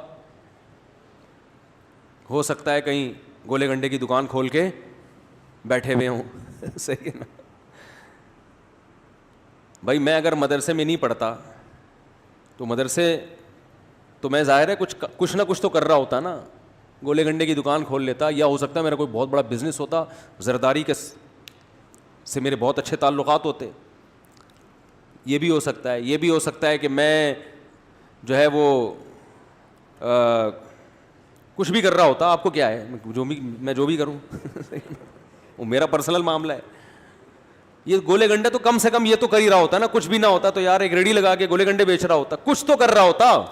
ہو سکتا ہے کہیں گولے گنڈے کی دکان کھول کے بیٹھے ہوئے ہوں. صحیح ہے نا بھائی. میں اگر مدرسے میں نہیں پڑھتا تو مدرسے تو میں ظاہر ہے کچھ نہ کچھ تو کر رہا ہوتا نا, گولے گنڈے کی دکان کھول لیتا, یا ہو سکتا ہے میرا کوئی بہت بڑا بزنس ہوتا, زرداری کے سے میرے بہت اچھے تعلقات ہوتے. یہ بھی ہو سکتا ہے. یہ بھی ہو سکتا ہے کہ میں جو ہے وہ کچھ بھی کر رہا ہوتا. آپ کو کیا ہے, میں جو بھی کروں وہ میرا پرسنل معاملہ ہے. یہ گولے گنڈے تو کم سے کم یہ تو کر ہی رہا ہوتا نا. کچھ بھی نہ ہوتا تو یار ایک ریڑھی لگا کے گولے گنڈے بیچ رہا ہوتا, کچھ تو کر رہا ہوتا.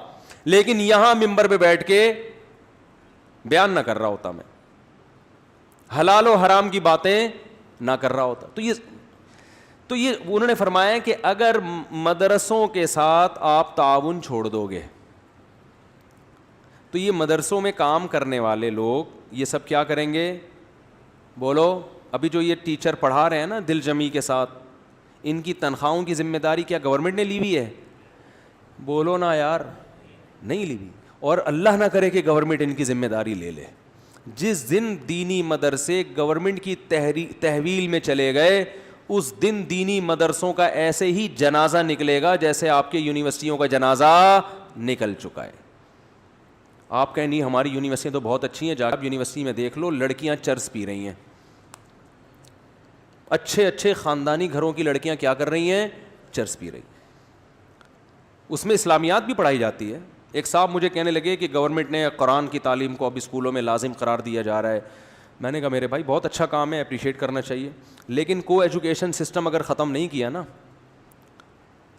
لیکن یہاں ممبر پہ بیٹھ کے بیان نہ کر رہا ہوتا, میں حلال و حرام کی باتیں نہ کر رہا ہوتا. تو یہ انہوں نے فرمایا کہ اگر مدرسوں کے ساتھ آپ تعاون چھوڑ دو گے تو یہ مدرسوں میں کام کرنے والے لوگ یہ سب کیا کریں گے؟ بولو. ابھی جو یہ ٹیچر پڑھا رہے ہیں نا دل جمی کے ساتھ, ان کی تنخواہوں کی ذمہ داری کیا گورنمنٹ نے لی ہوئی ہے؟ بولو نا یار, نہیں لی ہوئی. اور اللہ نہ کرے کہ گورنمنٹ ان کی ذمہ داری لے لے. جس دن دینی مدرسے گورنمنٹ کی تحویل میں چلے گئے اس دن دینی مدرسوں کا ایسے ہی جنازہ نکلے گا جیسے آپ کے یونیورسٹیوں کا جنازہ نکل چکا ہے. آپ کہیں نہیں ہماری یونیورسٹیاں تو بہت اچھی ہیں, جا آپ یونیورسٹی میں دیکھ لو لڑکیاں چرس پی رہی ہیں. اچھے خاندانی گھروں کی لڑکیاں کیا کر رہی ہیں؟ چرس پی رہی. اس میں اسلامیات بھی پڑھائی جاتی ہے. ایک صاحب مجھے کہنے لگے کہ گورنمنٹ نے قرآن کی تعلیم کو اب اسکولوں میں لازم قرار دیا جا رہا ہے. میں نے کہا میرے بھائی بہت اچھا کام ہے, اپریشیٹ کرنا چاہیے, لیکن کو ایجوکیشن سسٹم اگر ختم نہیں کیا نا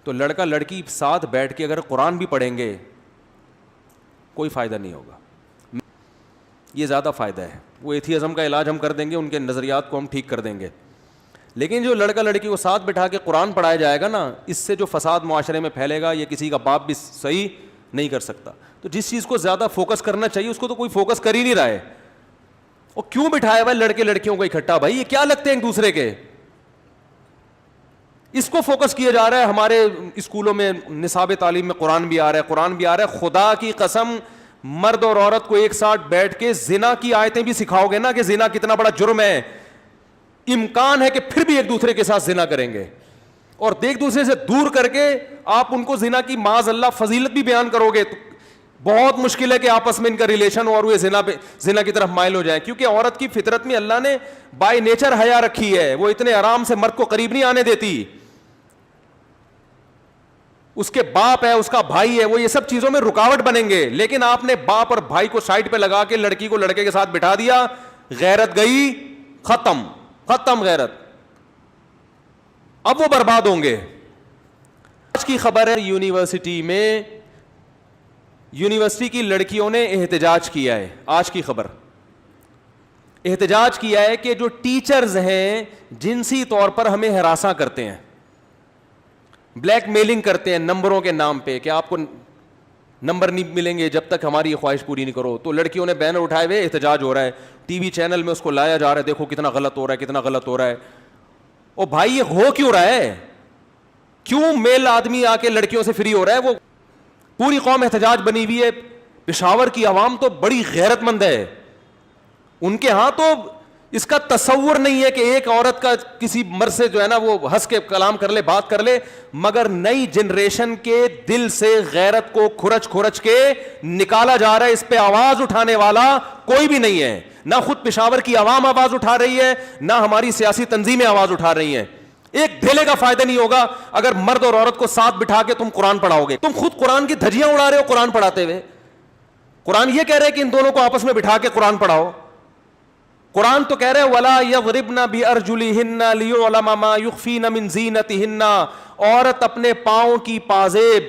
تو لڑکا لڑکی ساتھ بیٹھ کے اگر قرآن بھی پڑھیں گے کوئی فائدہ نہیں ہوگا. یہ زیادہ فائدہ ہے. وہ ایتھیزم کا علاج ہم کر دیں گے, ان کے نظریات کو ہم ٹھیک کر دیں گے, لیکن جو لڑکا لڑکی کو ساتھ بٹھا کے قرآن پڑھایا جائے گا نا, اس سے جو فساد معاشرے میں پھیلے گا یہ کسی کا باپ بھی صحیح نہیں کر سکتا. تو جس چیز کو زیادہ فوکس کرنا چاہیے اس کو تو کوئی فوکس کر ہی نہیں رہا ہے. اور کیوں بٹھایا ہوا ہے لڑکے لڑکیوں کو اکٹھا؟ بھائی یہ کیا لگتے ہیں ایک دوسرے کے؟ اس کو فوکس کیا جا رہا ہے. ہمارے اسکولوں میں نصاب تعلیم میں قرآن بھی آ رہا ہے, قرآن بھی آ رہا ہے. خدا کی قسم مرد اور عورت کو ایک ساتھ بیٹھ کے زنا کی آیتیں بھی سکھاؤ گے نا کہ زنا کتنا بڑا جرم ہے, امکان ہے کہ پھر بھی ایک دوسرے کے ساتھ زنا کریں گے. اور ایک دوسرے سے دور کر کے آپ ان کو زنا کی معاذ اللہ فضیلت بھی بیان کرو گے تو بہت مشکل ہے کہ آپس میں ان کا ریلیشن اور وہ زنا کی طرف مائل ہو جائیں. کیونکہ عورت کی فطرت میں اللہ نے بائی نیچر حیا رکھی ہے, وہ اتنے آرام سے مرد کو قریب نہیں آنے دیتی. اس کے باپ ہے, اس کا بھائی ہے, وہ یہ سب چیزوں میں رکاوٹ بنیں گے. لیکن آپ نے باپ اور بھائی کو سائڈ پہ لگا کے لڑکی کو لڑکے کے ساتھ بٹھا دیا, غیرت گئی, ختم غیرت. اب وہ برباد ہوں گے. آج کی خبر ہے یونیورسٹی کی لڑکیوں نے احتجاج کیا ہے. آج کی خبر, احتجاج کیا ہے کہ جو ٹیچرز ہیں جنسی طور پر ہمیں ہراساں کرتے ہیں, بلیک میلنگ کرتے ہیں نمبروں کے نام پہ کہ آپ کو نمبر نہیں ملیں گے جب تک ہماری یہ خواہش پوری نہیں کرو. تو لڑکیوں نے بینر اٹھائے ہوئے, احتجاج ہو رہا ہے, ٹی وی چینل میں اس کو لایا جا رہا ہے, دیکھو کتنا غلط ہو رہا ہے, کتنا غلط ہو رہا ہے. او بھائی یہ ہو کیوں رہا ہے؟ کیوں میل آدمی آ کے لڑکیوں سے فری ہو رہا ہے؟ وہ پوری قوم احتجاج بنی ہوئی ہے. پشاور کی عوام تو بڑی غیرت مند ہے, ان کے ہاں تو اس کا تصور نہیں ہے کہ ایک عورت کا کسی مرد سے جو ہے نا وہ ہنس کے کلام کر لے, بات کر لے. مگر نئی جنریشن کے دل سے غیرت کو کھرچ کے نکالا جا رہا ہے. اس پہ آواز اٹھانے والا کوئی بھی نہیں ہے. نہ خود پشاور کی عوام آواز اٹھا رہی ہے, نہ ہماری سیاسی تنظیمیں آواز اٹھا رہی ہیں. ایک ڈھیلے کا فائدہ نہیں ہوگا اگر مرد اور عورت کو ساتھ بٹھا کے تم قرآن پڑھاؤ گے. تم خود قرآن کی دھجیاں اڑا رہے ہو قرآن پڑھاتے ہوئے. قرآن یہ کہہ رہے ہے کہ ان دونوں کو آپس میں بٹھا کے قرآن پڑھاؤ. قرآن تو کہہ رہے ولا یضربن بارجلہن لیعلم ما یخفین من زینتہن. عورت اپنے پاؤں کی پازیب,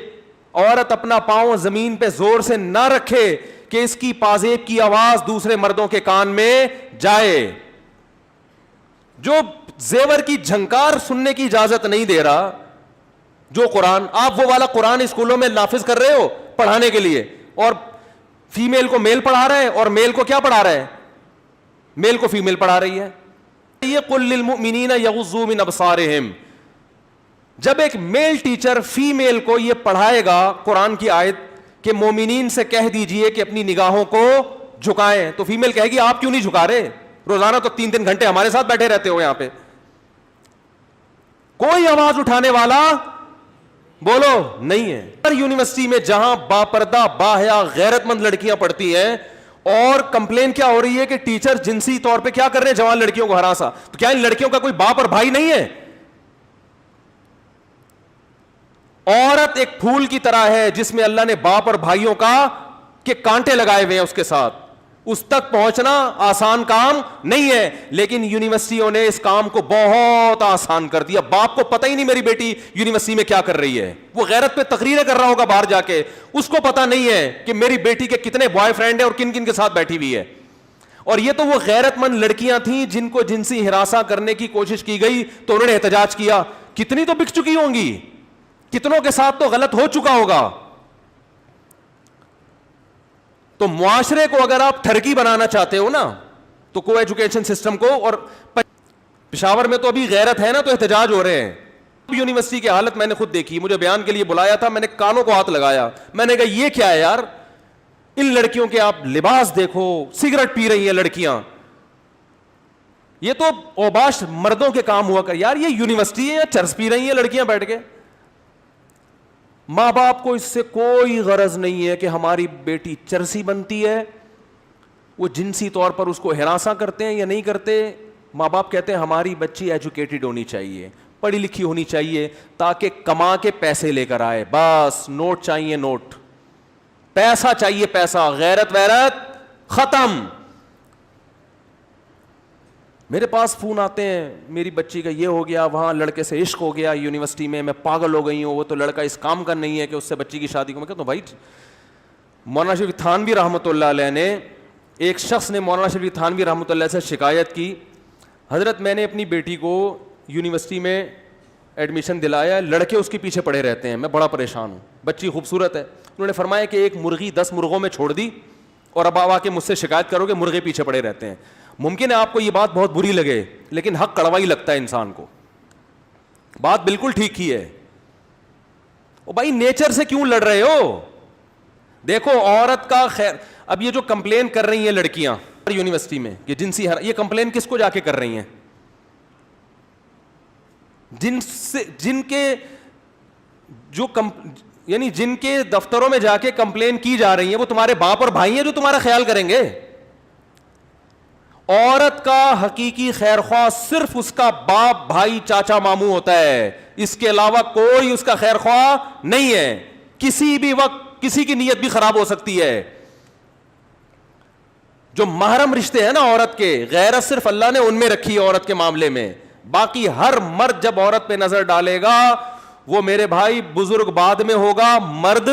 عورت اپنا پاؤں زمین پہ زور سے نہ رکھے کہ اس کی پازیب کی آواز دوسرے مردوں کے کان میں جائے. جو زیور کی جھنکار سننے کی اجازت نہیں دے رہا جو قرآن, آپ وہ والا قرآن اسکولوں میں نافذ کر رہے ہو پڑھانے کے لیے, اور فیمیل کو میل پڑھا رہے ہیں اور میل کو کیا پڑھا رہے ہیں؟ میل کو فیمیل پڑھا رہی ہے. یہ قل للمؤمنین یغضوا من ابصارہم. جب ایک میل ٹیچر فیمیل کو یہ پڑھائے گا قرآن کی آیت کہ مومنین سے کہہ دیجئے کہ اپنی نگاہوں کو جھکائیں, تو فیمیل کہے گی آپ کیوں نہیں جھکا رہے؟ روزانہ تو 3 گھنٹے ہمارے ساتھ بیٹھے رہتے ہو یہاں پہ. کوئی آواز اٹھانے والا بولو نہیں ہے. یونیورسٹی میں جہاں باپردہ باحیا غیرت مند لڑکیاں پڑھتی ہیں, اور کمپلین کیا ہو رہی ہے کہ ٹیچر جنسی طور پہ کیا کر رہے ہیں جوان لڑکیوں کو ہراسا. تو کیا ان لڑکیوں کا کوئی باپ اور بھائی نہیں ہے؟ عورت ایک پھول کی طرح ہے جس میں اللہ نے باپ اور بھائیوں کا کے کانٹے لگائے ہوئے ہیں اس کے ساتھ. اس تک پہنچنا آسان کام نہیں ہے, لیکن یونیورسٹیوں نے اس کام کو بہت آسان کر دیا. باپ کو پتہ ہی نہیں میری بیٹی یونیورسٹی میں کیا کر رہی ہے, وہ غیرت پہ تقریریں کر رہا ہوگا باہر جا کے, اس کو پتہ نہیں ہے کہ میری بیٹی کے کتنے بوائے فرینڈ ہیں اور کن کن کے ساتھ بیٹھی ہوئی ہے. اور یہ تو وہ غیرت مند لڑکیاں تھیں جن کو جنسی ہراساں کرنے کی کوشش کی گئی تو انہوں نے احتجاج کیا. کتنی تو بک چکی ہوں گی, کتنوں کے ساتھ تو غلط ہو چکا ہوگا. تو معاشرے کو اگر آپ ٹھرکی بنانا چاہتے ہو نا تو کو ایجوکیشن سسٹم کو, اور پشاور میں تو ابھی غیرت ہے نا تو احتجاج ہو رہے ہیں. یونیورسٹی کی حالت میں نے خود دیکھی, مجھے بیان کے لیے بلایا تھا, میں نے کانوں کو ہاتھ لگایا, میں نے کہا یہ کیا ہے یار, ان لڑکیوں کے آپ لباس دیکھو, سگریٹ پی رہی ہیں لڑکیاں, یہ تو اوباش مردوں کے کام ہوا کر. یار یہ یونیورسٹی ہے یا چرس پی رہی ہیں لڑکیاں بیٹھ کے؟ ماں باپ کو اس سے کوئی غرض نہیں ہے کہ ہماری بیٹی چرسی بنتی ہے, وہ جنسی طور پر اس کو ہراساں کرتے ہیں یا نہیں کرتے. ماں باپ کہتے ہیں ہماری بچی ایجوکیٹڈ ہونی چاہیے, پڑھی لکھی ہونی چاہیے تاکہ کما کے پیسے لے کر آئے. بس نوٹ چاہیے, نوٹ, پیسہ چاہیے پیسہ, غیرت ویرت ختم. میرے پاس فون آتے ہیں, میری بچی کا یہ ہو گیا, وہاں لڑکے سے عشق ہو گیا یونیورسٹی میں پاگل ہو گئی ہوں, وہ تو لڑکا اس کام کا نہیں ہے کہ اس سے بچی کی شادی کو. میں کہتا ہوں بھائی مولانا شریف تھانوی رحمۃ اللہ علیہ نے, ایک شخص نے مولانا شریف تھانوی رحمۃ اللہ سے شکایت کی, حضرت میں نے اپنی بیٹی کو یونیورسٹی میں ایڈمیشن دلایا, لڑکے اس کے پیچھے پڑے رہتے ہیں, میں بڑا پریشان ہوں, بچی خوبصورت ہے. انہوں نے فرمایا کہ ایک مرغی 10 مرغوں میں چھوڑ دی اور اب آ کے مجھ سے شکایت کرو کہ مرغے پیچھے پڑے رہتے ہیں. ممکن ہے آپ کو یہ بات بہت بری لگے, لیکن حق کڑوا ہی لگتا ہے انسان کو, بات بالکل ٹھیک ہی ہے. او بھائی نیچر سے کیوں لڑ رہے ہو؟ دیکھو عورت کا خیر, اب یہ جو کمپلین کر رہی ہیں لڑکیاں یونیورسٹی میں کہ جنسی یہ کمپلین کس کو جا کے کر رہی ہیں؟ جن کے جو یعنی جن کے دفتروں میں جا کے کمپلین کی جا رہی ہیں وہ تمہارے باپ اور بھائی ہیں جو تمہارا خیال کریں گے. عورت کا حقیقی خیر خواہ صرف اس کا باپ, بھائی, چاچا, ماموں ہوتا ہے, اس کے علاوہ کوئی اس کا خیر خواہ نہیں ہے. کسی بھی وقت کسی کی نیت بھی خراب ہو سکتی ہے. جو محرم رشتے ہیں نا عورت کے, غیرت صرف اللہ نے ان میں رکھی ہے عورت کے معاملے میں. باقی ہر مرد جب عورت پہ نظر ڈالے گا, وہ میرے بھائی بزرگ بعد میں ہوگا, مرد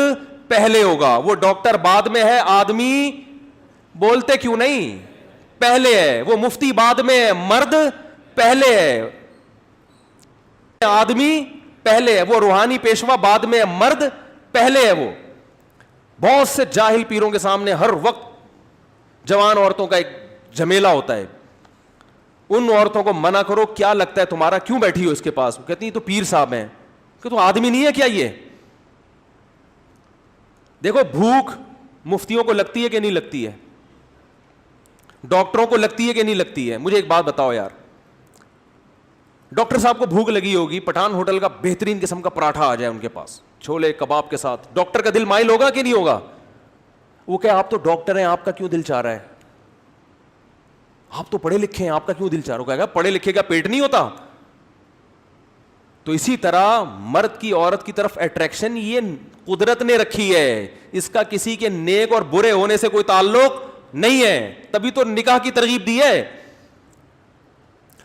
پہلے ہوگا. وہ ڈاکٹر بعد میں ہے, آدمی بولتے کیوں نہیں پہلے ہے. وہ مفتی بعد میں ہے, مرد پہلے ہے. آدمی پہلے ہے. وہ روحانی پیشوا بعد میں ہے, مرد پہلے ہے. وہ بہت سے جاہل پیروں کے سامنے ہر وقت جوان عورتوں کا ایک جھمیلا ہوتا ہے. ان عورتوں کو منع کرو, کیا لگتا ہے تمہارا, کیوں بیٹھی ہو اس کے پاس؟ کہتی ہیں تو پیر صاحب ہیں. کہ تو آدمی نہیں ہے کیا یہ؟ دیکھو بھوک مفتیوں کو لگتی ہے کہ نہیں لگتی ہے, ڈاکٹروں کو لگتی ہے کہ نہیں لگتی ہے؟ مجھے ایک بات بتاؤ یار, ڈاکٹر صاحب کو بھوک لگی ہوگی, پٹھان ہوٹل کا بہترین قسم کا پراٹھا آ جائے ان کے پاس چھولے کباب کے ساتھ, ڈاکٹر کا دل مائل ہوگا کہ نہیں ہوگا؟ وہ کہ آپ تو ڈاکٹر ہیں, آپ کا کیوں دل چاہ رہا ہے؟ آپ تو پڑھے لکھے ہیں, آپ کا کیوں دل چاہ رہا ہے؟ کہے گا پڑھے لکھے کا پیٹ نہیں ہوتا. تو اسی طرح مرد کی عورت کی طرف اٹریکشن یہ قدرت نے رکھی ہے, اس کا کسی کے نیک اور برے ہونے سے کوئی تعلق نہیں ہے. تبھی تو نکاح کی ترغیب دی ہے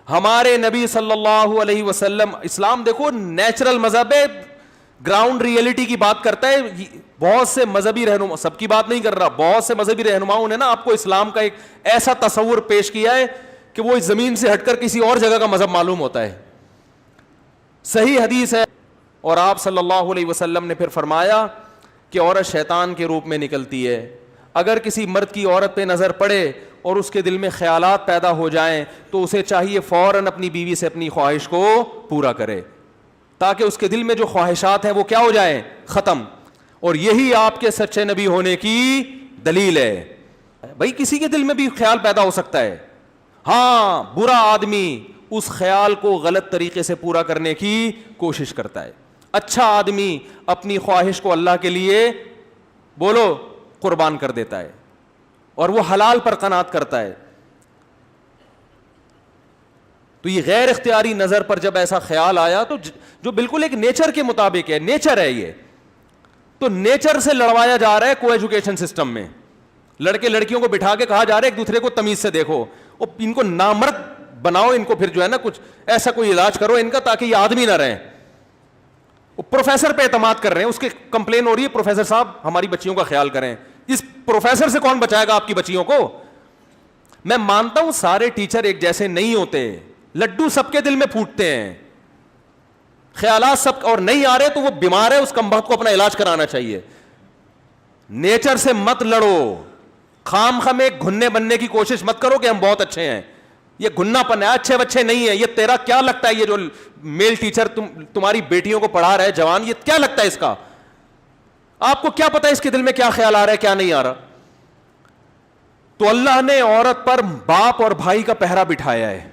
ہمارے نبی صلی اللہ علیہ وسلم. اسلام دیکھو نیچرل مذہب ہے, گراؤنڈ ریئلٹی کی بات کرتا ہے. بہت سے مذہبی رہنما, سب کی بات نہیں کر رہا, بہت سے مذہبی رہنماؤں نے نا آپ کو اسلام کا ایک ایسا تصور پیش کیا ہے کہ وہ اس زمین سے ہٹ کر کسی اور جگہ کا مذہب معلوم ہوتا ہے. صحیح حدیث ہے, اور آپ صلی اللہ علیہ وسلم نے پھر فرمایا کہ عورت شیطان کے روپ میں نکلتی ہے. اگر کسی مرد کی عورت پہ نظر پڑے اور اس کے دل میں خیالات پیدا ہو جائیں تو اسے چاہیے فوراً اپنی بیوی سے اپنی خواہش کو پورا کرے, تاکہ اس کے دل میں جو خواہشات ہیں وہ کیا ہو جائیں, ختم. اور یہی آپ کے سچے نبی ہونے کی دلیل ہے. بھائی کسی کے دل میں بھی خیال پیدا ہو سکتا ہے, ہاں برا آدمی اس خیال کو غلط طریقے سے پورا کرنے کی کوشش کرتا ہے. اچھا آدمی اپنی خواہش کو اللہ کے لیے بولو قربان کر دیتا ہے, اور وہ حلال پر قناعت کرتا ہے. تو یہ غیر اختیاری نظر پر جب ایسا خیال آیا تو جو بالکل ایک نیچر کے مطابق ہے, نیچر ہے یہ, تو نیچر سے لڑوایا جا رہا ہے کو ایجوکیشن سسٹم میں. لڑکے لڑکیوں کو بٹھا کے کہا جا رہا ہے ایک دوسرے کو تمیز سے دیکھو, اور ان کو نامرد بناؤ, ان کو پھر جو ہے نا کچھ ایسا کوئی علاج کرو ان کا تاکہ یہ آدمی نہ رہیں. وہ پروفیسر پہ اعتماد کر رہے ہیں, اس کی کمپلین ہو رہی ہے پروفیسر صاحب ہماری بچیوں کا خیال کریں. اس پروفیسر سے کون بچائے گا آپ کی بچیوں کو؟ میں مانتا ہوں سارے ٹیچر ایک جیسے نہیں ہوتے, لڈو سب کے دل میں پھوٹتے ہیں, خیالات سب, اور نہیں آ رہے تو وہ بیمار ہے, اس کمبخت کو اپنا علاج کرانا چاہیے. نیچر سے مت لڑو, خام خام ایک گھننے بننے کی کوشش مت کرو کہ ہم بہت اچھے ہیں. یہ گھنا پن ہے, اچھے بچے نہیں ہیں. یہ تیرا کیا لگتا ہے, یہ جو میل ٹیچر تمہاری بیٹیوں کو پڑھا رہا ہے جوان, یہ کیا لگتا ہے اس کا؟ آپ کو کیا پتا اس کے دل میں کیا خیال آ رہا ہے کیا نہیں آ رہا؟ تو اللہ نے عورت پر باپ اور بھائی کا پہرا بٹھایا ہے.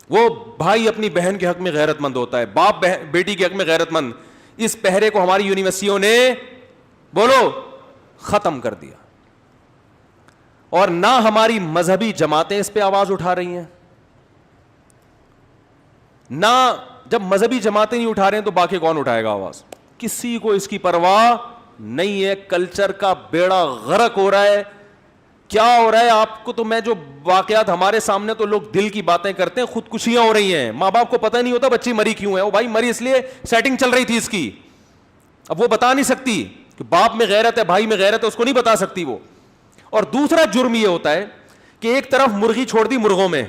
وہ بھائی اپنی بہن کے حق میں غیرت مند ہوتا ہے, باپ بیٹی کے حق میں غیرت مند. اس پہرے کو ہماری یونیورسٹیوں نے بولو ختم کر دیا, اور نہ ہماری مذہبی جماعتیں اس پہ آواز اٹھا رہی ہیں. نہ جب مذہبی جماعتیں نہیں اٹھا رہے ہیں تو باقی کون اٹھائے گا آواز؟ کسی کو اس کی پرواہ نہیں ہے. کلچر کا بیڑا غرق ہو رہا ہے, کیا ہو رہا ہے آپ کو؟ تو میں جو واقعات ہمارے سامنے تو لوگ دل کی باتیں کرتے ہیں, خودکشیاں ہو رہی ہیں, ماں باپ کو پتہ نہیں ہوتا بچی مری کیوں ہے. وہ بھائی مری اس لیے سیٹنگ چل رہی تھی اس کی, اب وہ بتا نہیں سکتی کہ باپ میں غیرت ہے, بھائی میں غیرت ہے, اس کو نہیں بتا سکتی وہ. اور دوسرا جرم یہ ہوتا ہے کہ ایک طرف مرغی چھوڑ دی مرغوں میں,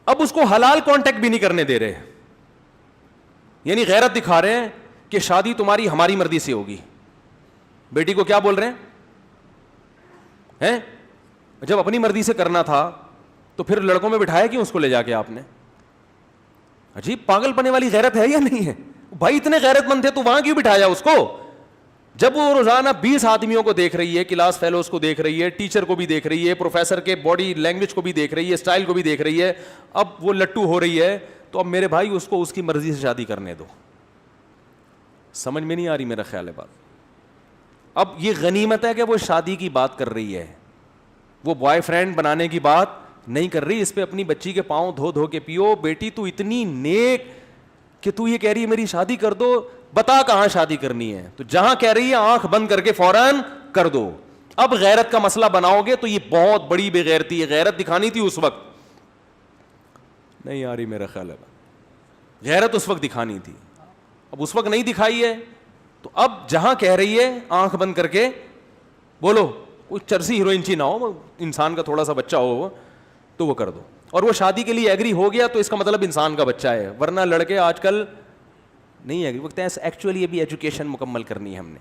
اب اس کو حلال کانٹیکٹ بھی نہیں کرنے دے رہے, یعنی غیرت دکھا رہے ہیں کہ شادی تمہاری ہماری مرضی سے ہوگی. بیٹی کو کیا بول رہے ہیں, جب اپنی مرضی سے کرنا تھا تو پھر لڑکوں میں بٹھایا کیوں اس کو لے جا کے آپ نے؟ عجیب پاگل پنے والی غیرت ہے یا نہیں ہے؟ بھائی اتنے غیرت مند تھے تو وہاں کیوں بٹھایا اس کو؟ جب وہ روزانہ 20 آدمیوں کو دیکھ رہی ہے, کلاس فیلوز کو دیکھ رہی ہے, ٹیچر کو بھی دیکھ رہی ہے, پروفیسر کے باڈی لینگویج کو بھی دیکھ رہی ہے, اسٹائل کو بھی دیکھ رہی ہے, اب وہ لٹو ہو رہی ہے, تو اب میرے بھائی اس کو اس کی مرضی سے شادی کرنے دو. سمجھ میں نہیں آ رہی میرا خیال ہے بات. اب یہ غنیمت ہے کہ وہ شادی کی بات کر رہی ہے, وہ بوائے فرینڈ بنانے کی بات نہیں کر رہی. اس پہ اپنی بچی کے پاؤں دھو دھو کے پیو. بیٹی تو اتنی نیک کہ تو یہ کہہ رہی ہے میری شادی کر دو, بتا کہاں شادی کرنی ہے, تو جہاں کہہ رہی ہے آنکھ بند کر کے فوراً کر دو. اب غیرت کا مسئلہ بناؤ گے تو یہ بہت بڑی بے غیرتی ہے. غیرت دکھانی تھی اس وقت, نہیں آ رہی میرا خیال ہے, غیرت اس وقت دکھانی تھی, اب اس وقت نہیں دکھائی ہے, تو اب جہاں کہہ رہی ہے آنکھ بند کر کے بولو, کوئی چرسی ہیروئنچی نہ ہو, انسان کا تھوڑا سا بچہ ہو تو وہ کر دو. اور وہ شادی کے لیے ایگری ہو گیا تو اس کا مطلب انسان کا بچہ ہے, ورنہ لڑکے آج کل نہیں ایگری وقت ہے. ایکچولی ابھی ایجوکیشن مکمل کرنی ہے ہم نے,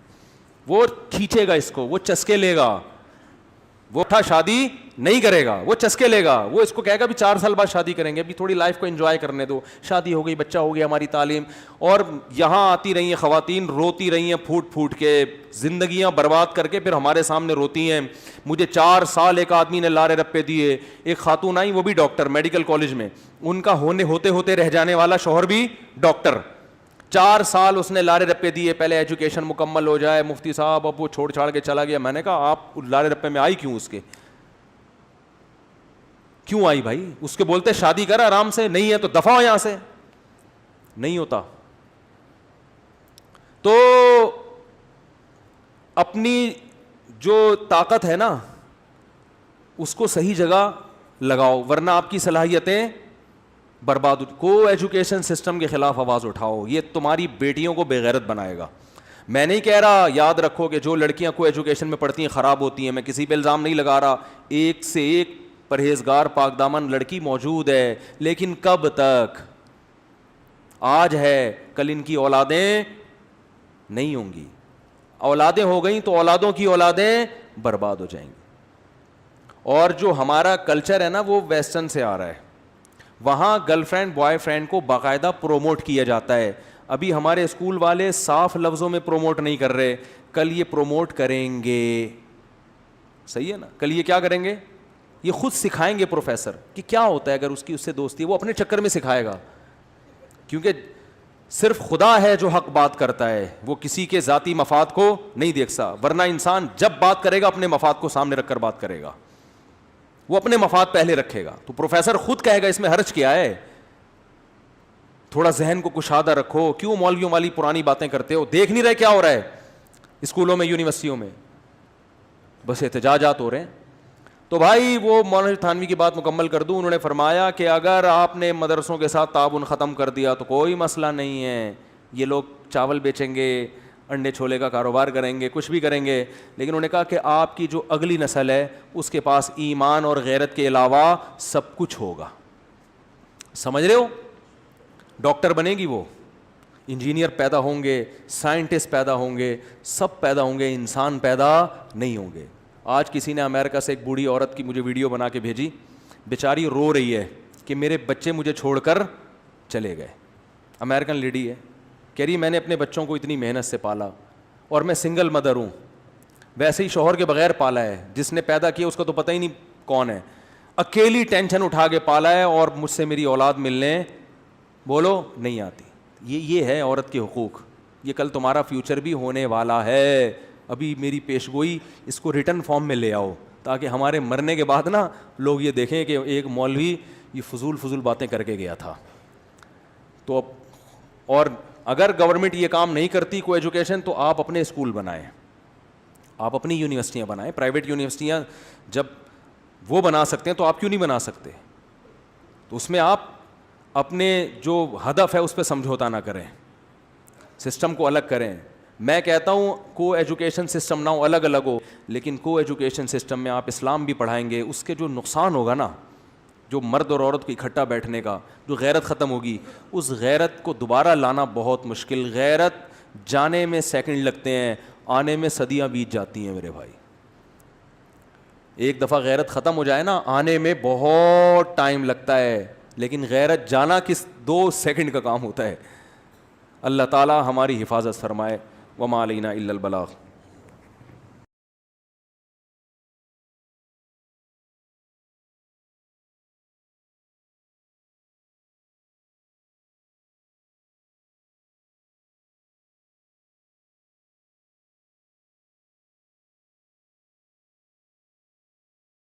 وہ کھینچے گا اس کو, وہ چسکے لے گا, وہ تھا شادی نہیں کرے گا, وہ چسکے لے گا, وہ اس کو کہے گا بھی 4 سال بعد شادی کریں گے, ابھی تھوڑی لائف کو انجوائے کرنے دو, شادی ہو گئی, بچہ ہو گیا, ہماری تعلیم. اور یہاں آتی رہی ہیں خواتین, روتی رہی ہیں پھوٹ پھوٹ کے, زندگیاں برباد کر کے پھر ہمارے سامنے روتی ہیں. مجھے 4 سال ایک آدمی نے لارے رپے دیے, ایک خاتون آئی وہ بھی ڈاکٹر میڈیکل کالج میں, ان کا ہوتے ہوتے رہ جانے والا شوہر بھی ڈاکٹر, 4 سال اس نے لارے رپے دیے, پہلے ایجوکیشن مکمل ہو جائے, مفتی صاحب, اب وہ چھوڑ چھاڑ کے چلا گیا. میں نے کہا آپ لارے رپے میں آئی کیوں, اس کے کیوں آئی بھائی؟ اس کے بولتے شادی کر آرام سے, نہیں ہے تو دفع ہو یہاں سے. نہیں ہوتا. تو اپنی جو طاقت ہے نا اس کو صحیح جگہ لگاؤ, ورنہ آپ کی صلاحیتیں برباد. کو ایجوکیشن سسٹم کے خلاف آواز اٹھاؤ, یہ تمہاری بیٹیوں کو بے غیرت بنائے گا. میں نہیں کہہ رہا, یاد رکھو کہ جو لڑکیاں کو ایجوکیشن میں پڑھتی ہیں خراب ہوتی ہیں, میں کسی پہ الزام نہیں لگا رہا, ایک سے ایک پرہیزگار پاک دامن لڑکی موجود ہے, لیکن کب تک؟ آج ہے, کل ان کی اولادیں نہیں ہوں گی, اولادیں ہو گئیں تو اولادوں کی اولادیں برباد ہو جائیں گی. اور جو ہمارا کلچر ہے نا وہ ویسٹرن سے آ رہا ہے, وہاں گرل فرینڈ بوائے فرینڈ کو باقاعدہ پروموٹ کیا جاتا ہے. ابھی ہمارے اسکول والے صاف لفظوں میں پروموٹ نہیں کر رہے, کل یہ پروموٹ کریں گے, صحیح ہے نا, کل یہ کیا کریں گے, یہ خود سکھائیں گے پروفیسر کہ کیا ہوتا ہے اگر اس کی اس سے دوستی ہے, وہ اپنے چکر میں سکھائے گا, کیونکہ صرف خدا ہے جو حق بات کرتا ہے, وہ کسی کے ذاتی مفاد کو نہیں دیکھتا, ورنہ انسان جب بات کرے گا اپنے مفاد کو سامنے رکھ کر بات کرے گا, وہ اپنے مفاد پہلے رکھے گا. تو پروفیسر خود کہے گا اس میں حرج کیا ہے, تھوڑا ذہن کو کشادہ رکھو, کیوں مولویوں والی پرانی باتیں کرتے ہو, دیکھ نہیں رہے کیا ہو رہا ہے اسکولوں میں یونیورسٹیوں میں, بس احتجاجات ہو رہے ہیں. تو بھائی وہ مولانا تھانوی کی بات مکمل کر دوں, انہوں نے فرمایا کہ اگر آپ نے مدرسوں کے ساتھ تعاون ختم کر دیا تو کوئی مسئلہ نہیں ہے, یہ لوگ چاول بیچیں گے, انڈے چھولے کا کاروبار کریں گے, کچھ بھی کریں گے, لیکن انہوں نے کہا کہ آپ کی جو اگلی نسل ہے اس کے پاس ایمان اور غیرت کے علاوہ سب کچھ ہوگا. سمجھ رہے ہو, ڈاکٹر بنے گی, وہ انجینئر پیدا ہوں گے, سائنٹسٹ پیدا ہوں گے, سب پیدا ہوں گے, انسان پیدا نہیں ہوں گے. آج کسی نے امریکہ سے ایک بوڑھی عورت کی مجھے ویڈیو بنا کے بھیجی, بیچاری رو رہی ہے کہ میرے بچے مجھے چھوڑ کر چلے گئے. امریکن لیڈی ہے, کہہ رہی میں نے اپنے بچوں کو اتنی محنت سے پالا, اور میں سنگل مدر ہوں, ویسے ہی شوہر کے بغیر پالا ہے, جس نے پیدا کیا اس کا تو پتہ ہی نہیں کون ہے, اکیلی ٹینشن اٹھا کے پالا ہے, اور مجھ سے میری اولاد ملنے بولو نہیں آتی. یہ ہے عورت کے حقوق, یہ کل تمہارا فیوچر بھی ہونے والا ہے. ابھی میری پیشگوئی, اس کو ریٹن فارم میں لے آؤ تاکہ ہمارے مرنے کے بعد نا لوگ یہ دیکھیں کہ ایک مولوی یہ فضول باتیں کر کے گیا تھا. تو اور اگر گورنمنٹ یہ کام نہیں کرتی کو ایجوکیشن, تو آپ اپنے اسکول بنائیں, آپ اپنی یونیورسٹیاں بنائیں. پرائیویٹ یونیورسٹیاں جب وہ بنا سکتے ہیں تو آپ کیوں نہیں بنا سکتے؟ تو اس میں آپ اپنے جو ہدف ہے اس پہ سمجھوتا نہ کریں, سسٹم کو الگ کریں. میں کہتا ہوں کو ایجوکیشن سسٹم نہ ہو, الگ الگ ہو, لیکن کو ایجوکیشن سسٹم میں آپ اسلام بھی پڑھائیں گے, اس کے جو نقصان ہوگا نا, جو مرد اور عورت کو اکٹھا بیٹھنے کا, جو غیرت ختم ہوگی, اس غیرت کو دوبارہ لانا بہت مشکل. غیرت جانے میں سیکنڈ لگتے ہیں, آنے میں صدیاں بیت جاتی ہیں میرے بھائی. ایک دفعہ غیرت ختم ہو جائے نا, آنے میں بہت ٹائم لگتا ہے, لیکن غیرت جانا کس 2 سیکنڈ کا کام ہوتا ہے. اللہ تعالی ہماری حفاظت فرمائے. وما علینا الا البلاغ.